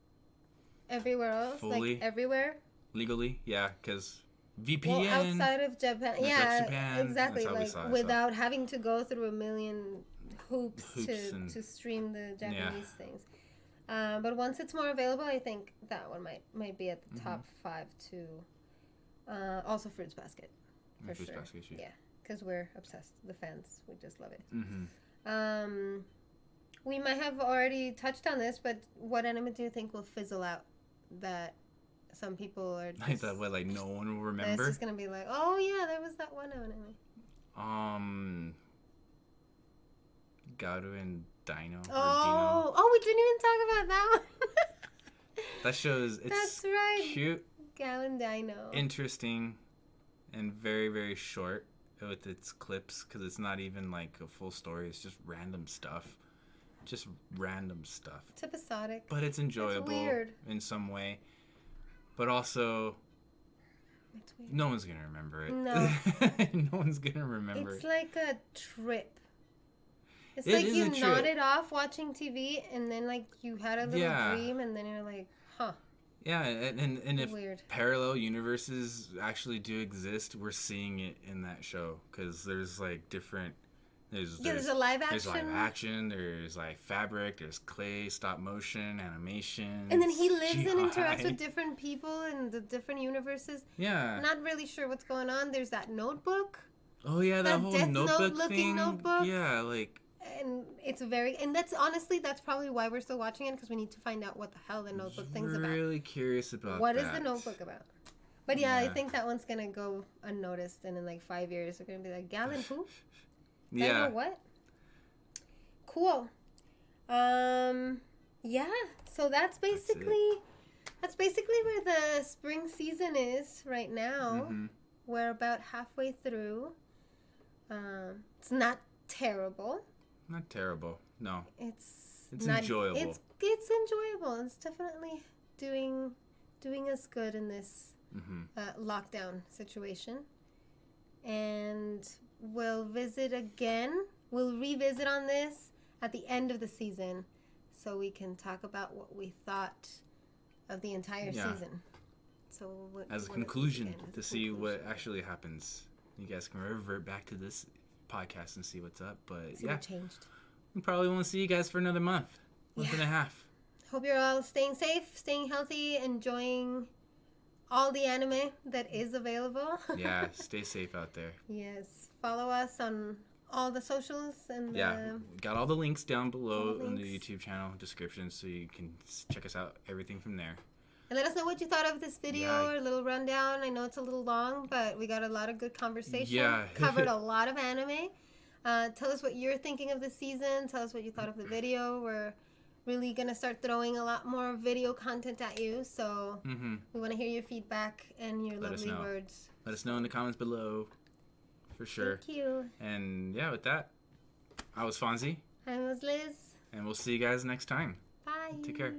everywhere else, Fully? like everywhere. Legally, yeah, because VPN. Well, outside of Japan, Like yeah, Japan, exactly. that's how we Like saw it, without having to go through a million hoops and- to stream the Japanese things. But once it's more available, I think that one might be at the top 5 too. Also, Fruits Basket, for Fruits sure. Basket, Yeah, because we're obsessed. The fans, we just love it. Mm-hmm. We might have already touched on this, but what anime do you think will fizzle out? That some people are just, Like that, what, like no one will It's remember. just gonna be like, oh yeah, there was that one anime. Garu and Dino. Oh, we didn't even talk about that one. That shows it's That's right. cute, Gal and Dino. interesting, and very, very short with its clips because it's not even like a full story. It's just random stuff. It's episodic. But it's enjoyable weird. in some way. But also, It's weird. no one's going to remember it. No. No one's going to remember It's it. like a trip. It's It like is you a trip. nodded off watching TV and then like you had a little Yeah. dream and then you're like, huh. Yeah, and if Weird. parallel universes actually do exist, we're seeing it in that show because there's like different. There's a live action. There's live action. There's like fabric. There's clay, stop motion, animation. And then he lives CGI. and interacts with different people in the different universes. Yeah. Not really sure what's going on. There's that notebook. Oh yeah, that whole Death notebook Note-looking thing. notebook. Yeah, like. And it's and that's honestly, that's probably why we're still watching it, because we need to find out what the hell the notebook thing's about. Really curious about What that. is the notebook about? But yeah, I Yeah. think that one's gonna go unnoticed, and in like 5 years, they're gonna be like, Gallon who? Yeah. What? Cool. Yeah. So that's basically where the spring season is right now. Mhm. We're about halfway through. It's not terrible. Not terrible. No. It's It's enjoyable. It's enjoyable. It's definitely doing us good in this lockdown situation. And we'll revisit on this at the end of the season, so we can talk about what we thought of the entire season. So As a conclusion, to see what actually happens, you guys can revert back to this podcast and see what's up. But what changed. we probably won't see you guys for another month and a half. Hope you're all staying safe, staying healthy, enjoying all the anime that is available. Yeah, stay safe out there. Yes. Follow us on all the socials and Got all the links down below all the in the links. YouTube channel description, so you can check us out, everything from there. and let us know what you thought of this video, or a little rundown. I know it's a little long, but we got a lot of good conversation. Yeah. Covered a lot of anime. Tell us what you're thinking of the season. Tell us what you thought of the video. really gonna start throwing a lot more video content at you. So we want to hear your feedback and your lovely words. Let us know in the comments below, for sure. Thank you. And yeah, with that, I was Fonzy. I was Liz. And we'll see you guys next time. Bye. Take care.